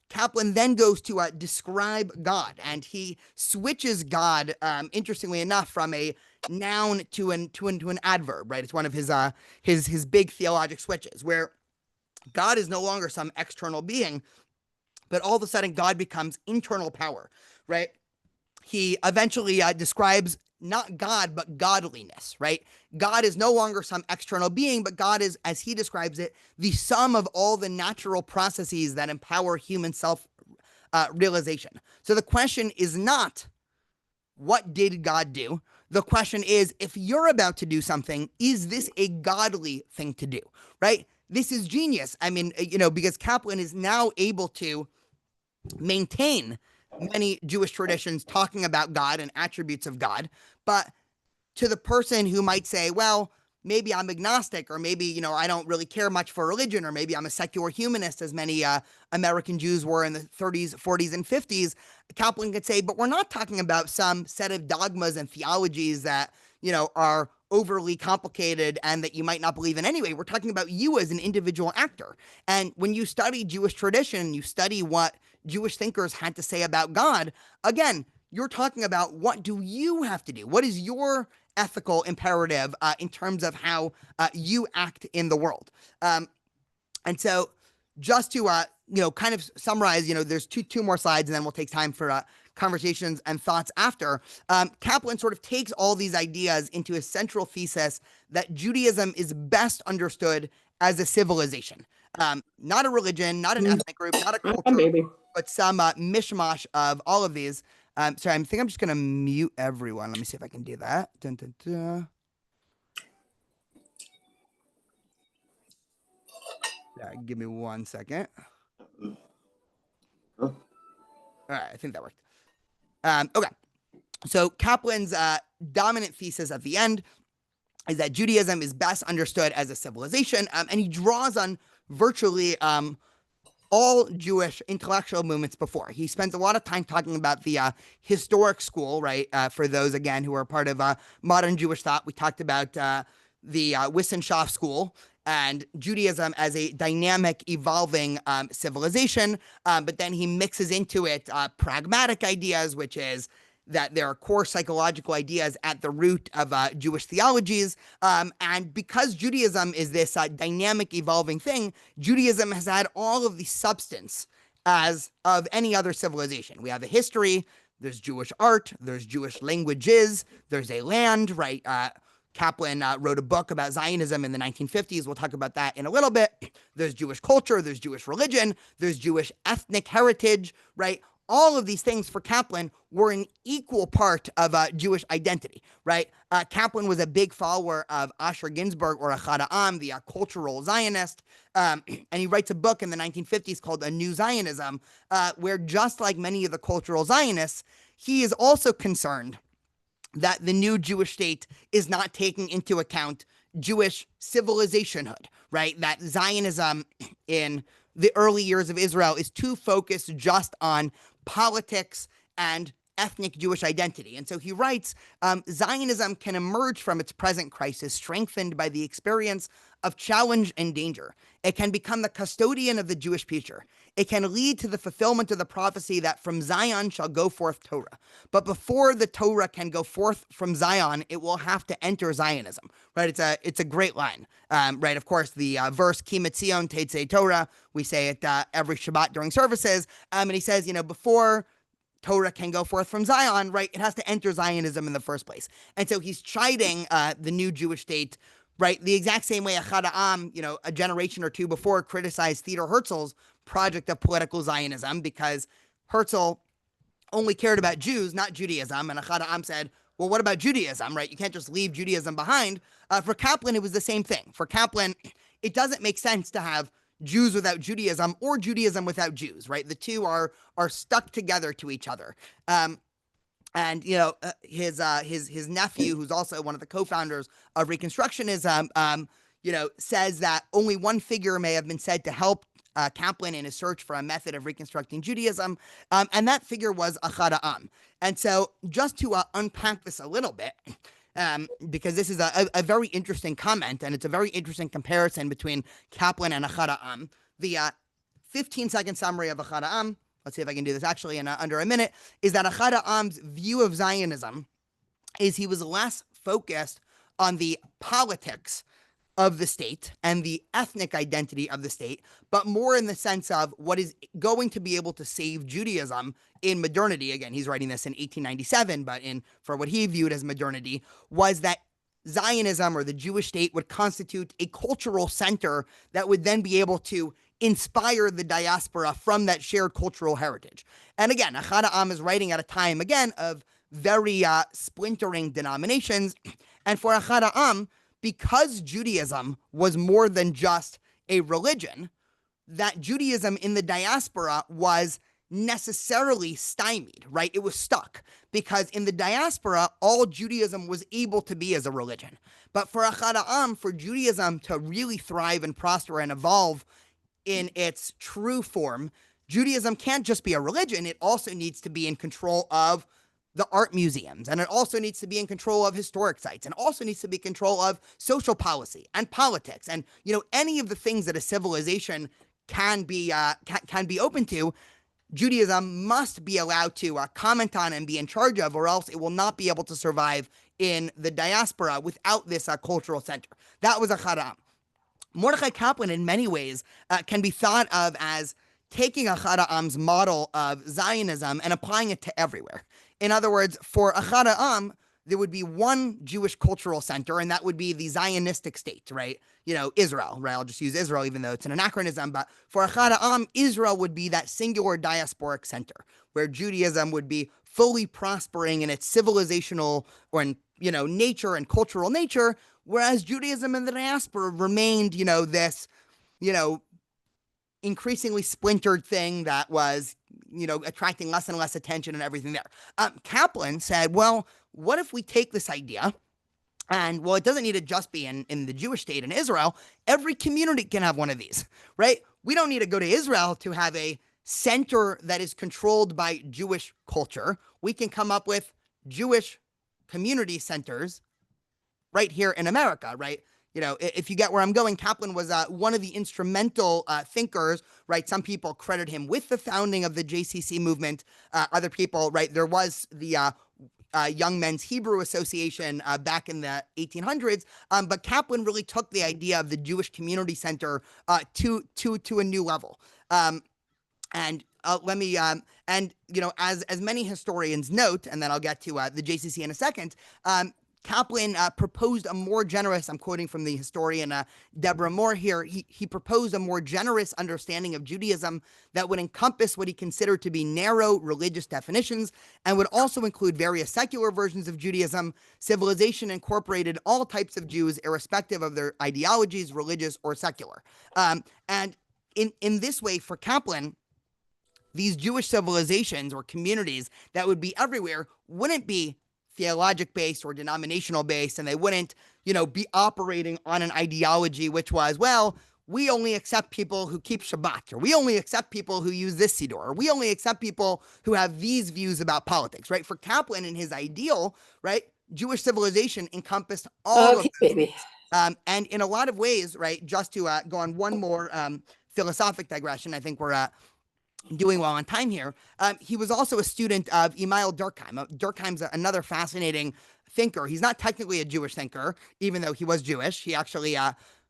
Kaplan then goes to describe God, and he switches God, interestingly enough, from a noun to an adverb, right? It's one of his big theologic switches, where God is no longer some external being, but all of a sudden God becomes internal power, right? He eventually describes not God, but godliness, right? God is no longer some external being, but God is, as he describes it, the sum of all the natural processes that empower human self-realization. So the question is not, what did God do? The question is, if you're about to do something, is this a godly thing to do, right? This is genius. I mean, because Kaplan is now able to maintain many Jewish traditions talking about God and attributes of God, but to the person who might say, well, maybe I'm agnostic, or maybe, I don't really care much for religion, or maybe I'm a secular humanist, as many American Jews were in the 30s, 40s, and 50s, Kaplan could say, but we're not talking about some set of dogmas and theologies that, are overly complicated and that you might not believe in anyway. We're talking about you as an individual actor. And when you study Jewish tradition, you study what Jewish thinkers had to say about God, again, you're talking about, what do you have to do? What is your ethical imperative in terms of how you act in the world? And so just to, kind of summarize, there's two more slides, and then we'll take time for conversations and thoughts after. Kaplan sort of takes all these ideas into a central thesis that Judaism is best understood as a civilization, not a religion, not an ethnic group, not a culture, but some mishmash of all of these. Sorry, I think I'm just going to mute everyone. Let me see if I can do that. Dun, dun, dun. Yeah, give me 1 second. All right, I think that worked. Okay. So Kaplan's dominant thesis at the end is that Judaism is best understood as a civilization, and he draws on virtually all Jewish intellectual movements before. He spends a lot of time talking about the historic school, right? For those, again, who are part of modern Jewish thought, we talked about the Wissenschaft school and Judaism as a dynamic, evolving civilization. But then he mixes into it pragmatic ideas, which is that there are core psychological ideas at the root of Jewish theologies. And because Judaism is this dynamic, evolving thing, Judaism has had all of the substance as of any other civilization. We have a history, there's Jewish art, there's Jewish languages, there's a land, right? Kaplan wrote a book about Zionism in the 1950s. We'll talk about that in a little bit. There's Jewish culture, there's Jewish religion, there's Jewish ethnic heritage, right? All of these things for Kaplan were an equal part of Jewish identity, right? Kaplan was a big follower of Asher Ginsburg, or Achad Ha'am, the cultural Zionist, and he writes a book in the 1950s called A New Zionism, where just like many of the cultural Zionists, he is also concerned that the new Jewish state is not taking into account Jewish civilizationhood, right? That Zionism in the early years of Israel is too focused just on politics and ethnic Jewish identity. And so he writes, Zionism can emerge from its present crisis strengthened by the experience of challenge and danger. It can become the custodian of the Jewish future. It can lead to the fulfillment of the prophecy that from Zion shall go forth Torah. But before the Torah can go forth from Zion, it will have to enter Zionism, right? It's a great line, right? Of course, the verse, Ki Metzion Teitzei Torah, we say it every Shabbat during services. And he says, before Torah can go forth from Zion, right, it has to enter Zionism in the first place. And so he's chiding the new Jewish state, right, the exact same way Achad Ha'am, a generation or two before, criticized Theodor Herzl's project of political Zionism because Herzl only cared about Jews, not Judaism. And Achad Ha'am said, well, what about Judaism, right? You can't just leave Judaism behind. For Kaplan, it was the same thing. For Kaplan, it doesn't make sense to have Jews without Judaism or Judaism without Jews, right? The two are stuck together to each other. And his nephew, who's also one of the co-founders of Reconstructionism, says that only one figure may have been said to help Kaplan in his search for a method of reconstructing Judaism, and that figure was Achad Ha'am. And so, just to unpack this a little bit, because this is a very interesting comment, and it's a very interesting comparison between Kaplan and Achad Ha'am. The 15-second summary of Achad Ha'am, let's see if I can do this actually in under a minute, is that Achad Ha'am's view of Zionism is he was less focused on the politics of the state and the ethnic identity of the state, but more in the sense of what is going to be able to save Judaism in modernity. Again, he's writing this in 1897, but for what he viewed as modernity was that Zionism, or the Jewish state, would constitute a cultural center that would then be able to inspire the diaspora from that shared cultural heritage. And again, Achad Ha'am is writing at a time, again, of very splintering denominations. And for Achad Ha'am, because Judaism was more than just a religion, that Judaism in the diaspora was necessarily stymied, right? It was stuck because in the diaspora, all Judaism was able to be as a religion. But for Achad Ha'am, for Judaism to really thrive and prosper and evolve in its true form, Judaism can't just be a religion. It also needs to be in control of the art museums, and it also needs to be in control of historic sites, and also needs to be in control of social policy and politics, and any of the things that a civilization can be open to. Judaism must be allowed to comment on and be in charge of, or else it will not be able to survive in the diaspora without this cultural center. That was Achad Ha'am. Mordecai Kaplan, in many ways, can be thought of as taking Achad Ha'am's model of Zionism and applying it to everywhere. In other words, for Achad Ha'am, there would be one Jewish cultural center, and that would be the Zionistic state, right? Israel, right? I'll just use Israel, even though it's an anachronism. But for Achad Ha'am, Israel would be that singular diasporic center, where Judaism would be fully prospering in its civilizational or in, nature and cultural nature, whereas Judaism in the diaspora remained, this, increasingly splintered thing that was, attracting less and less attention and everything there. Kaplan said, well, what if we take this idea and, well, it doesn't need to just be in the Jewish state in Israel. Every community can have one of these, right? We don't need to go to Israel to have a center that is controlled by Jewish culture. We can come up with Jewish community centers right here in America, right? If you get where I'm going, Kaplan was one of the instrumental thinkers, right? Some people credit him with the founding of the JCC movement. Other people, right? There was the Young Men's Hebrew Association back in the 1800s, but Kaplan really took the idea of the Jewish Community Center to a new level. And let me, as many historians note, and then I'll get to the JCC in a second, Kaplan proposed a more generous, I'm quoting from the historian Deborah Moore here, he proposed a more generous understanding of Judaism that would encompass what he considered to be narrow religious definitions and would also include various secular versions of Judaism. Civilization incorporated all types of Jews, irrespective of their ideologies, religious or secular. And in this way, for Kaplan, these Jewish civilizations or communities that would be everywhere wouldn't be theologic based or denominational based, and they wouldn't, be operating on an ideology which was, well, we only accept people who keep Shabbat, or we only accept people who use this Siddur, or we only accept people who have these views about politics, right? For Kaplan and his ideal, right, Jewish civilization encompassed all of this. And in a lot of ways, right, just to go on one more philosophic digression, I think we're doing well on time here. He was also a student of Emil Durkheim. Durkheim's another fascinating thinker. He's not technically a Jewish thinker, even though he was Jewish. He actually,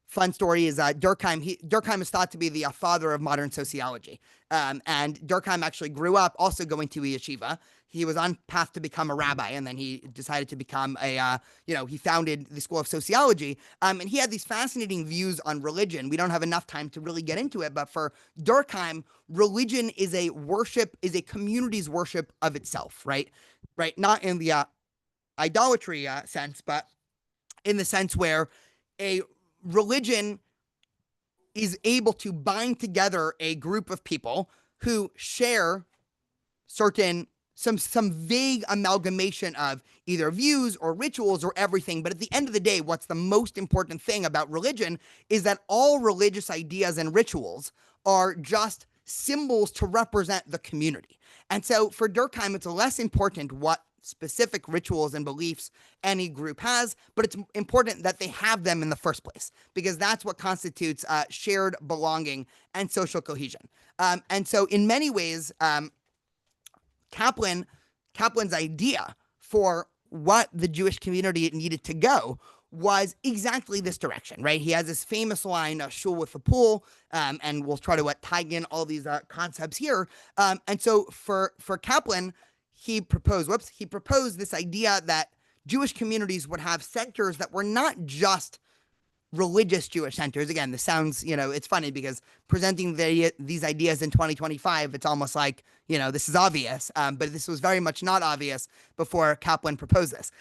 fun story is Durkheim. Durkheim is thought to be the father of modern sociology. And Durkheim actually grew up also going to a yeshiva. He was on path to become a rabbi, and then he decided to become he founded the School of Sociology. And he had these fascinating views on religion. We don't have enough time to really get into it, but for Durkheim, religion is a community's worship of itself, right? Right? Not in the idolatry sense, but in the sense where a religion is able to bind together a group of people who share some vague amalgamation of either views or rituals or everything. But at the end of the day, what's the most important thing about religion is that all religious ideas and rituals are just symbols to represent the community. And so for Durkheim, it's less important what specific rituals and beliefs any group has, but it's important that they have them in the first place, because that's what constitutes shared belonging and social cohesion. And so in many ways, Kaplan's idea for what the Jewish community needed to go was exactly this direction, right? He has this famous line, a shul with a pool, and we'll try to tie in all these concepts here. And so for Kaplan, he proposed this idea that Jewish communities would have centers that were not just religious Jewish centers. Again, this sounds, it's funny because presenting these ideas in 2025, it's almost like, this is obvious, but this was very much not obvious before Kaplan proposed this.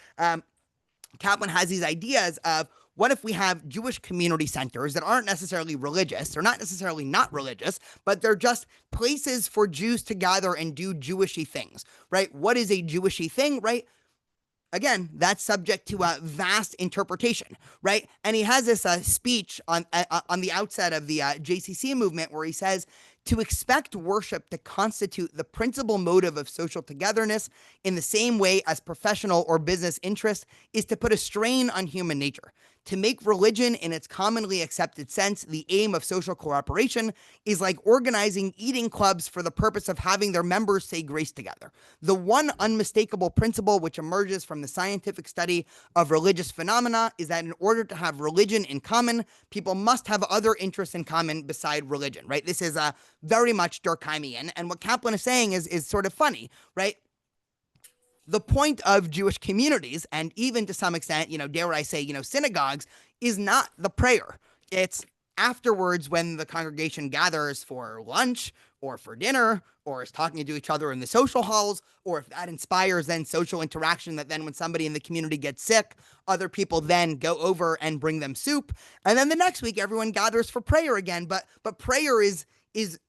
Kaplan has these ideas of, what if we have Jewish community centers that aren't necessarily religious? They're not necessarily not religious, but they're just places for Jews to gather and do Jewishy things, right? What is a Jewishy thing, right? Again, that's subject to a vast interpretation, right? And he has this speech on the outset of the JCC movement where he says, to expect worship to constitute the principal motive of social togetherness in the same way as professional or business interest is to put a strain on human nature. To make religion in its commonly accepted sense the aim of social cooperation is like organizing eating clubs for the purpose of having their members say grace together. The one unmistakable principle which emerges from the scientific study of religious phenomena is that in order to have religion in common, people must have other interests in common beside religion, right? This is very much Durkheimian. And what Kaplan is saying is sort of funny, right? The point of Jewish communities, and even to some extent, dare I say, synagogues, is not the prayer. It's afterwards when the congregation gathers for lunch or for dinner, or is talking to each other in the social halls, or if that inspires then social interaction, that then when somebody in the community gets sick, other people then go over and bring them soup. And then the next week, everyone gathers for prayer again. But prayer is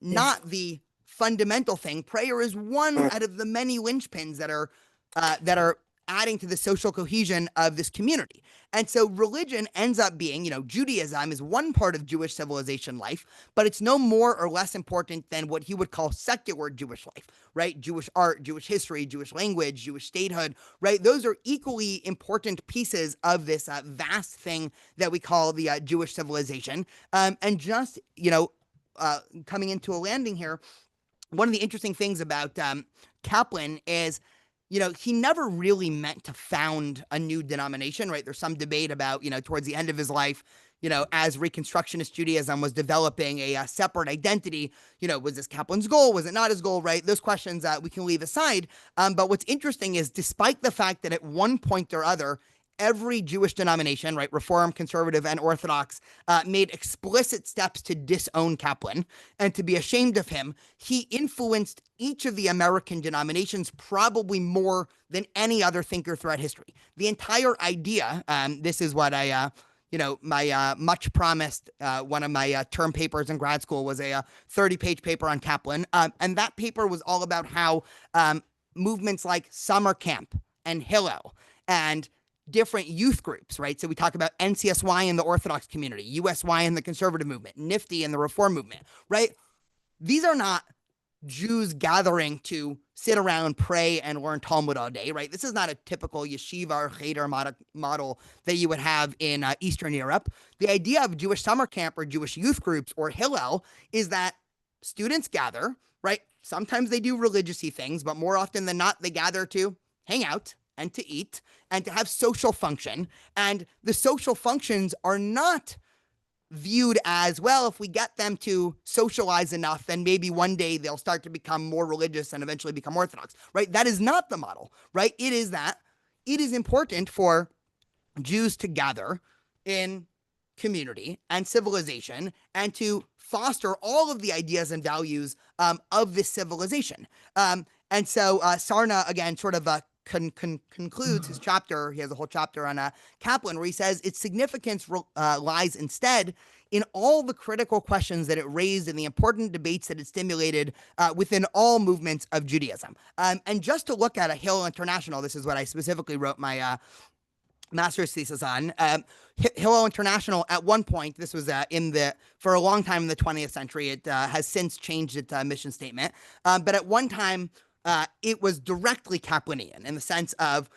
not the fundamental thing. Prayer is one out of the many linchpins that are adding to the social cohesion of this community. And so religion ends up being, Judaism is one part of Jewish civilization life, but it's no more or less important than what he would call secular Jewish life, right? Jewish art, Jewish history, Jewish language, Jewish statehood, right? Those are equally important pieces of this vast thing that we call the Jewish civilization. And just, coming into a landing here, one of the interesting things about Kaplan is, he never really meant to found a new denomination, right? There's some debate about, towards the end of his life, as Reconstructionist Judaism was developing a separate identity, was this Kaplan's goal? Was it not his goal, right? Those questions we can leave aside. But what's interesting is, despite the fact that at one point or other, every Jewish denomination, right, Reform, Conservative, and Orthodox, made explicit steps to disown Kaplan and to be ashamed of him, he influenced each of the American denominations probably more than any other thinker throughout history. The entire idea, this is what my much promised, one of my term papers in grad school was a 30-page paper on Kaplan. And that paper was all about how movements like summer camp and Hillel and different youth groups, right? So we talk about NCSY in the Orthodox community, USY in the conservative movement, NIFTY in the reform movement, right? These are not Jews gathering to sit around, pray, and learn Talmud all day, right? This is not a typical yeshiva or cheder model that you would have in Eastern Europe. The idea of Jewish summer camp or Jewish youth groups or Hillel is that students gather, right? Sometimes they do religious-y things, but more often than not, they gather to hang out and to eat and to have social function. And the social functions are not viewed as, well, if we get them to socialize enough, then maybe one day they'll start to become more religious and eventually become Orthodox, right? That is not the model, right? It is that it is important for Jews to gather in community and civilization and to foster all of the ideas and values of this civilization. And so Sarna, again, sort of concludes his chapter. He has a whole chapter on Kaplan where he says its significance lies instead in all the critical questions that it raised and the important debates that it stimulated within all movements of Judaism. And just to look at a Hillel International, this is what I specifically wrote my master's thesis on. Hillel International, at one point, this was for a long time in the 20th century, it has since changed its mission statement. But at one time, it was directly Kaplanian in the sense of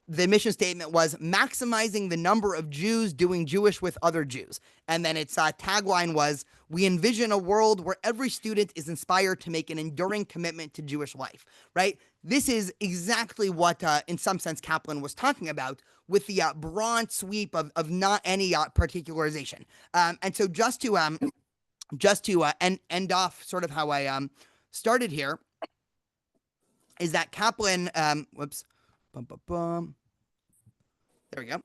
the mission statement was maximizing the number of Jews doing Jewish with other Jews. And then its tagline was, we envision a world where every student is inspired to make an enduring commitment to Jewish life, right? This is exactly what, in some sense, Kaplan was talking about with the broad sweep of not any particularization. And so just to end off sort of how I started here, is that Kaplan, there we go.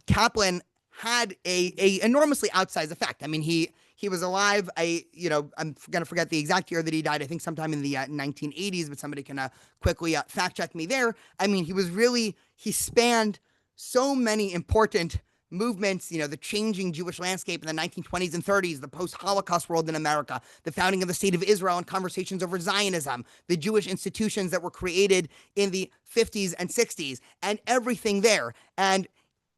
Kaplan had a enormously outsized effect. I mean, he was alive. I'm going to forget the exact year that he died. I think sometime in the 1980s, but somebody can quickly fact check me there. I mean, he spanned so many important movements, the changing Jewish landscape in the 1920s and 30s, the post-Holocaust world in America, the founding of the State of Israel and conversations over Zionism, the Jewish institutions that were created in the 50s and 60s, and everything there. And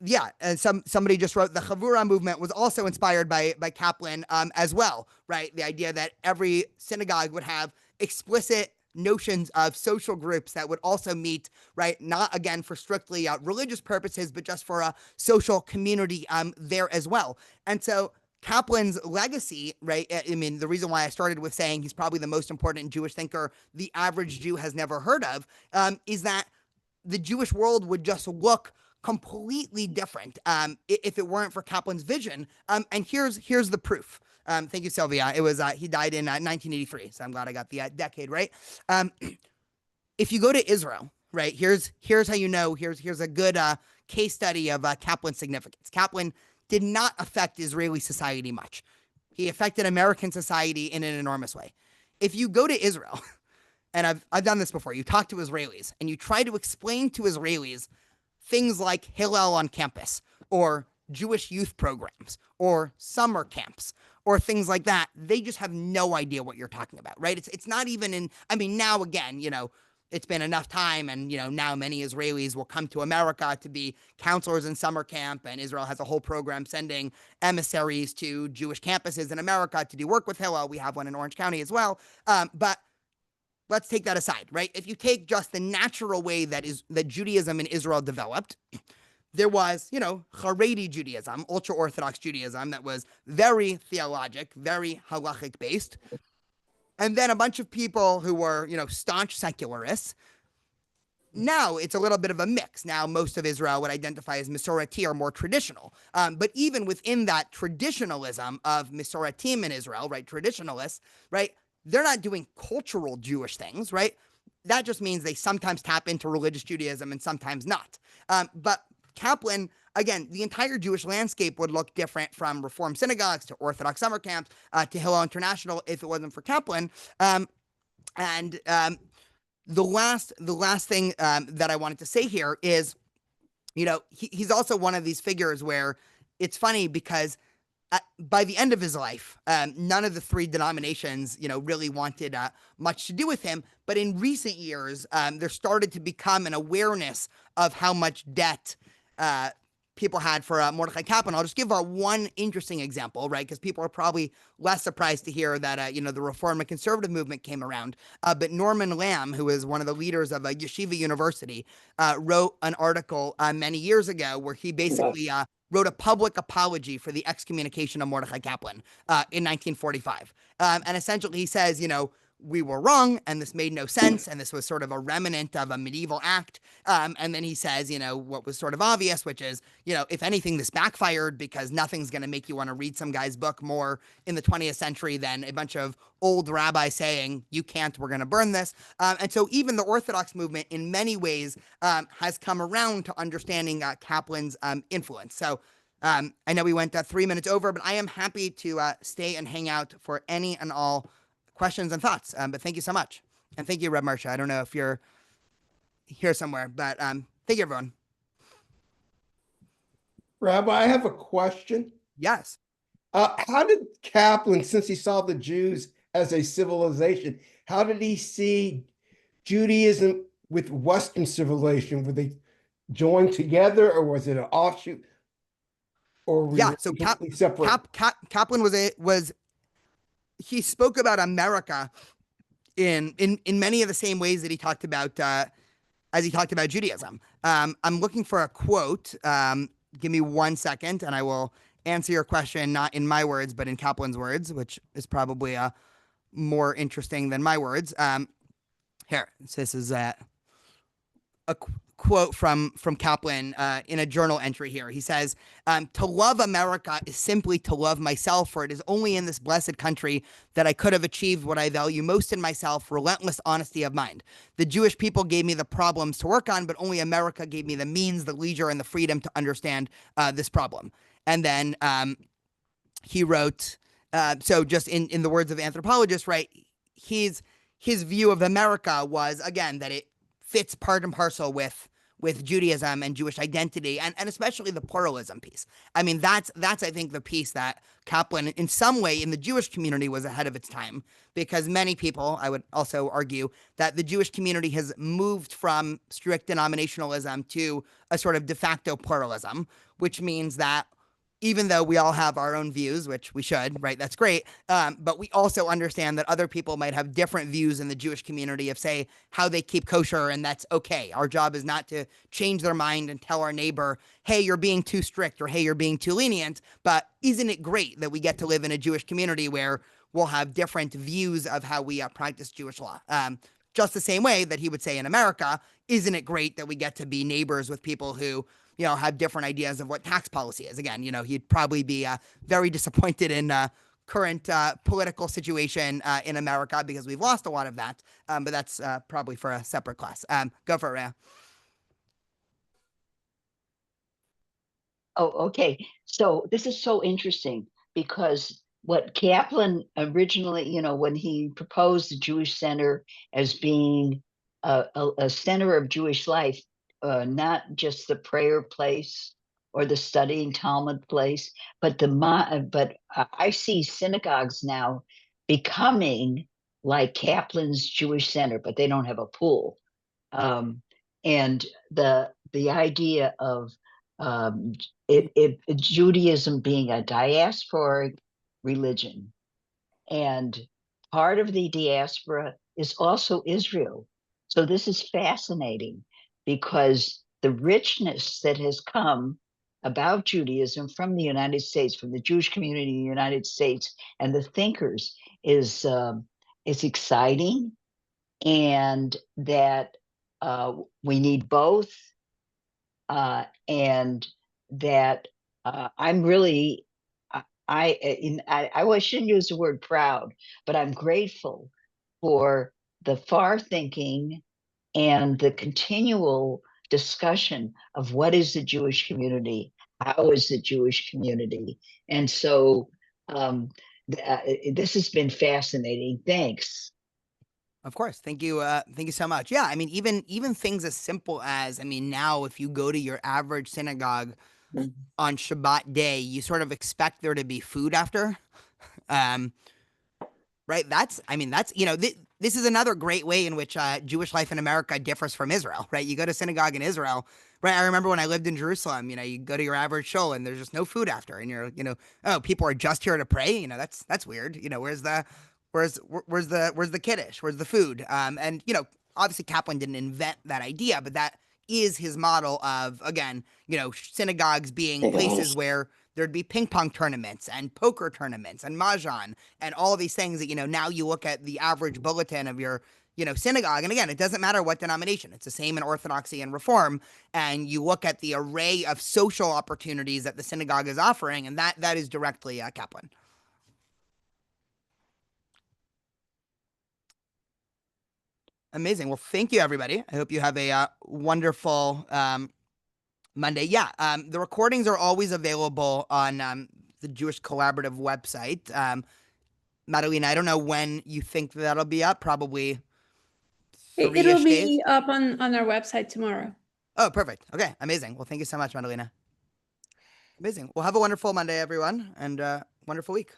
yeah, and somebody just wrote the Havurah movement was also inspired by Kaplan as well, right? The idea that every synagogue would have explicit notions of social groups that would also meet, right? Not again for strictly religious purposes, but just for a social community there as well. And so Kaplan's legacy, right? I mean, the reason why I started with saying he's probably the most important Jewish thinker the average Jew has never heard of, is that the Jewish world would just look completely different if it weren't for Kaplan's vision. And here's the proof. Thank you, Sylvia. It was he died in 1983, so I'm glad I got the decade right. If you go to Israel, right, here's how you know. Here's a good case study of Kaplan's significance. Kaplan did not affect Israeli society much. He affected American society in an enormous way. If you go to Israel, and I've done this before, you talk to Israelis and you try to explain to Israelis things like Hillel on campus or Jewish youth programs or summer camps or things like that, they just have no idea what you're talking about, right? It's not even in, I mean, now again, you know, it's been enough time and, you know, now many Israelis will come to America to be counselors in summer camp, and Israel has a whole program sending emissaries to Jewish campuses in America to do work with Hillel. We have one in Orange County as well. But let's take that aside, right? If you take just the natural way that Judaism in Israel developed, there was, you know, Haredi Judaism, ultra-Orthodox Judaism that was very theologic, very halachic based. And then a bunch of people who were, you know, staunch secularists. Now it's a little bit of a mix. Now most of Israel would identify as Masoreti or more traditional. But even within that traditionalism of Masoretim in Israel, right, traditionalists, right, they're not doing cultural Jewish things, right? That just means they sometimes tap into religious Judaism and sometimes not. But Kaplan, again, the entire Jewish landscape would look different from Reform synagogues to Orthodox summer camps to Hillel International if it wasn't for Kaplan. The last thing that I wanted to say here is, you know, he's also one of these figures where it's funny because by the end of his life, none of the three denominations, you know, really wanted much to do with him. But in recent years, there started to become an awareness of how much debt people had for Mordecai Kaplan. I'll just give one interesting example, right? Because people are probably less surprised to hear that, you know, the Reform and Conservative movement came around. But Norman Lamb, who is one of the leaders of Yeshiva University, wrote an article many years ago where he basically wrote a public apology for the excommunication of Mordecai Kaplan in 1945. And essentially he says, you know, we were wrong and this made no sense and this was sort of a remnant of a medieval act. And then he says, you know, what was sort of obvious, which is, you know, if anything, this backfired because nothing's going to make you want to read some guy's book more in the 20th century than a bunch of old rabbis saying, you can't, we're going to burn this. And so even the Orthodox movement in many ways has come around to understanding Kaplan's influence. So I know we went 3 minutes over, but I am happy to stay and hang out for any and all questions and thoughts. But thank you so much. And thank you, Reb Marsha. I don't know if you're here somewhere, but thank you, everyone. Rabbi, I have a question. Yes. How did Kaplan, since he saw the Jews as a civilization, how did he see Judaism with Western civilization? Were they joined together or was it an offshoot? Or so Kaplan he spoke about America in many of the same ways that he talked about as he talked about Judaism. I'm looking for a quote. Give me 1 second, and I will answer your question not in my words, but in Kaplan's words, which is probably more interesting than my words. Here, so this is a quote from Kaplan in a journal entry here. He says, to love America is simply to love myself, for it is only in this blessed country that I could have achieved what I value most in myself, relentless honesty of mind. The Jewish people gave me the problems to work on, but only America gave me the means, the leisure, and the freedom to understand this problem. And then he wrote, so just in the words of anthropologists, right, his view of America was, again, that it fits part and parcel with Judaism and Jewish identity, and especially the pluralism piece. I mean, that's I think the piece that Kaplan, in some way, in the Jewish community was ahead of its time, because many people, I would also argue, that the Jewish community has moved from strict denominationalism to a sort of de facto pluralism, which means that even though we all have our own views, which we should, right? That's great. But we also understand that other people might have different views in the Jewish community of, say, how they keep kosher, and that's okay. Our job is not to change their mind and tell our neighbor, hey, you're being too strict, or hey, you're being too lenient. But isn't it great that we get to live in a Jewish community where we'll have different views of how we practice Jewish law? Just the same way that he would say in America, isn't it great that we get to be neighbors with people who, you know, have different ideas of what tax policy is? Again, you know, he'd probably be very disappointed in current political situation in America because we've lost a lot of that. But that's probably for a separate class. Go for it, Rhea. Oh, okay. So this is so interesting because what Kaplan originally, you know, when he proposed the Jewish Center as being a center of Jewish life, not just the prayer place or the studying Talmud place, but I see synagogues now becoming like Kaplan's Jewish Center, but they don't have a pool. And the idea of Judaism being a diasporic religion, and part of the diaspora is also Israel. So this is fascinating because the richness that has come about Judaism from the United States, from the Jewish community in the United States, and the thinkers is exciting, and that we need both, and that I'm really, I shouldn't use the word proud, but I'm grateful for the far thinking and the continual discussion of what is the Jewish community, how is the Jewish community, and so this has been fascinating. Thanks. Of course. Thank you. Thank you so much. Yeah. I mean, even things as simple as, I mean, now if you go to your average synagogue on Shabbat day, you sort of expect there to be food after. Right. That's, you know, this is another great way in which Jewish life in America differs from Israel, right? You go to synagogue in Israel, right? I remember when I lived in Jerusalem, you know, you go to your average shul and there's just no food after, and you're, you know, oh, people are just here to pray. You know, that's weird. You know, where's the kiddush? Where's the food? And you know, obviously Kaplan didn't invent that idea, but that is his model of, again, you know, synagogues being places where there'd be ping pong tournaments and poker tournaments and mahjong and all these things that, you know, now you look at the average bulletin of your, you know, synagogue. And again, it doesn't matter what denomination. It's the same in Orthodoxy and Reform. And you look at the array of social opportunities that the synagogue is offering, and that is directly Kaplan. Amazing. Well, thank you, everybody. I hope you have a wonderful Monday. Yeah, the recordings are always available on the Jewish Collaborative website. Madalena, I don't know when you think that'll be up. Probably It'll 3-ish be days. up on our website tomorrow. Oh, perfect. Okay, amazing. Well, thank you so much, Madalena. Amazing. Well, have a wonderful Monday, everyone, and wonderful week.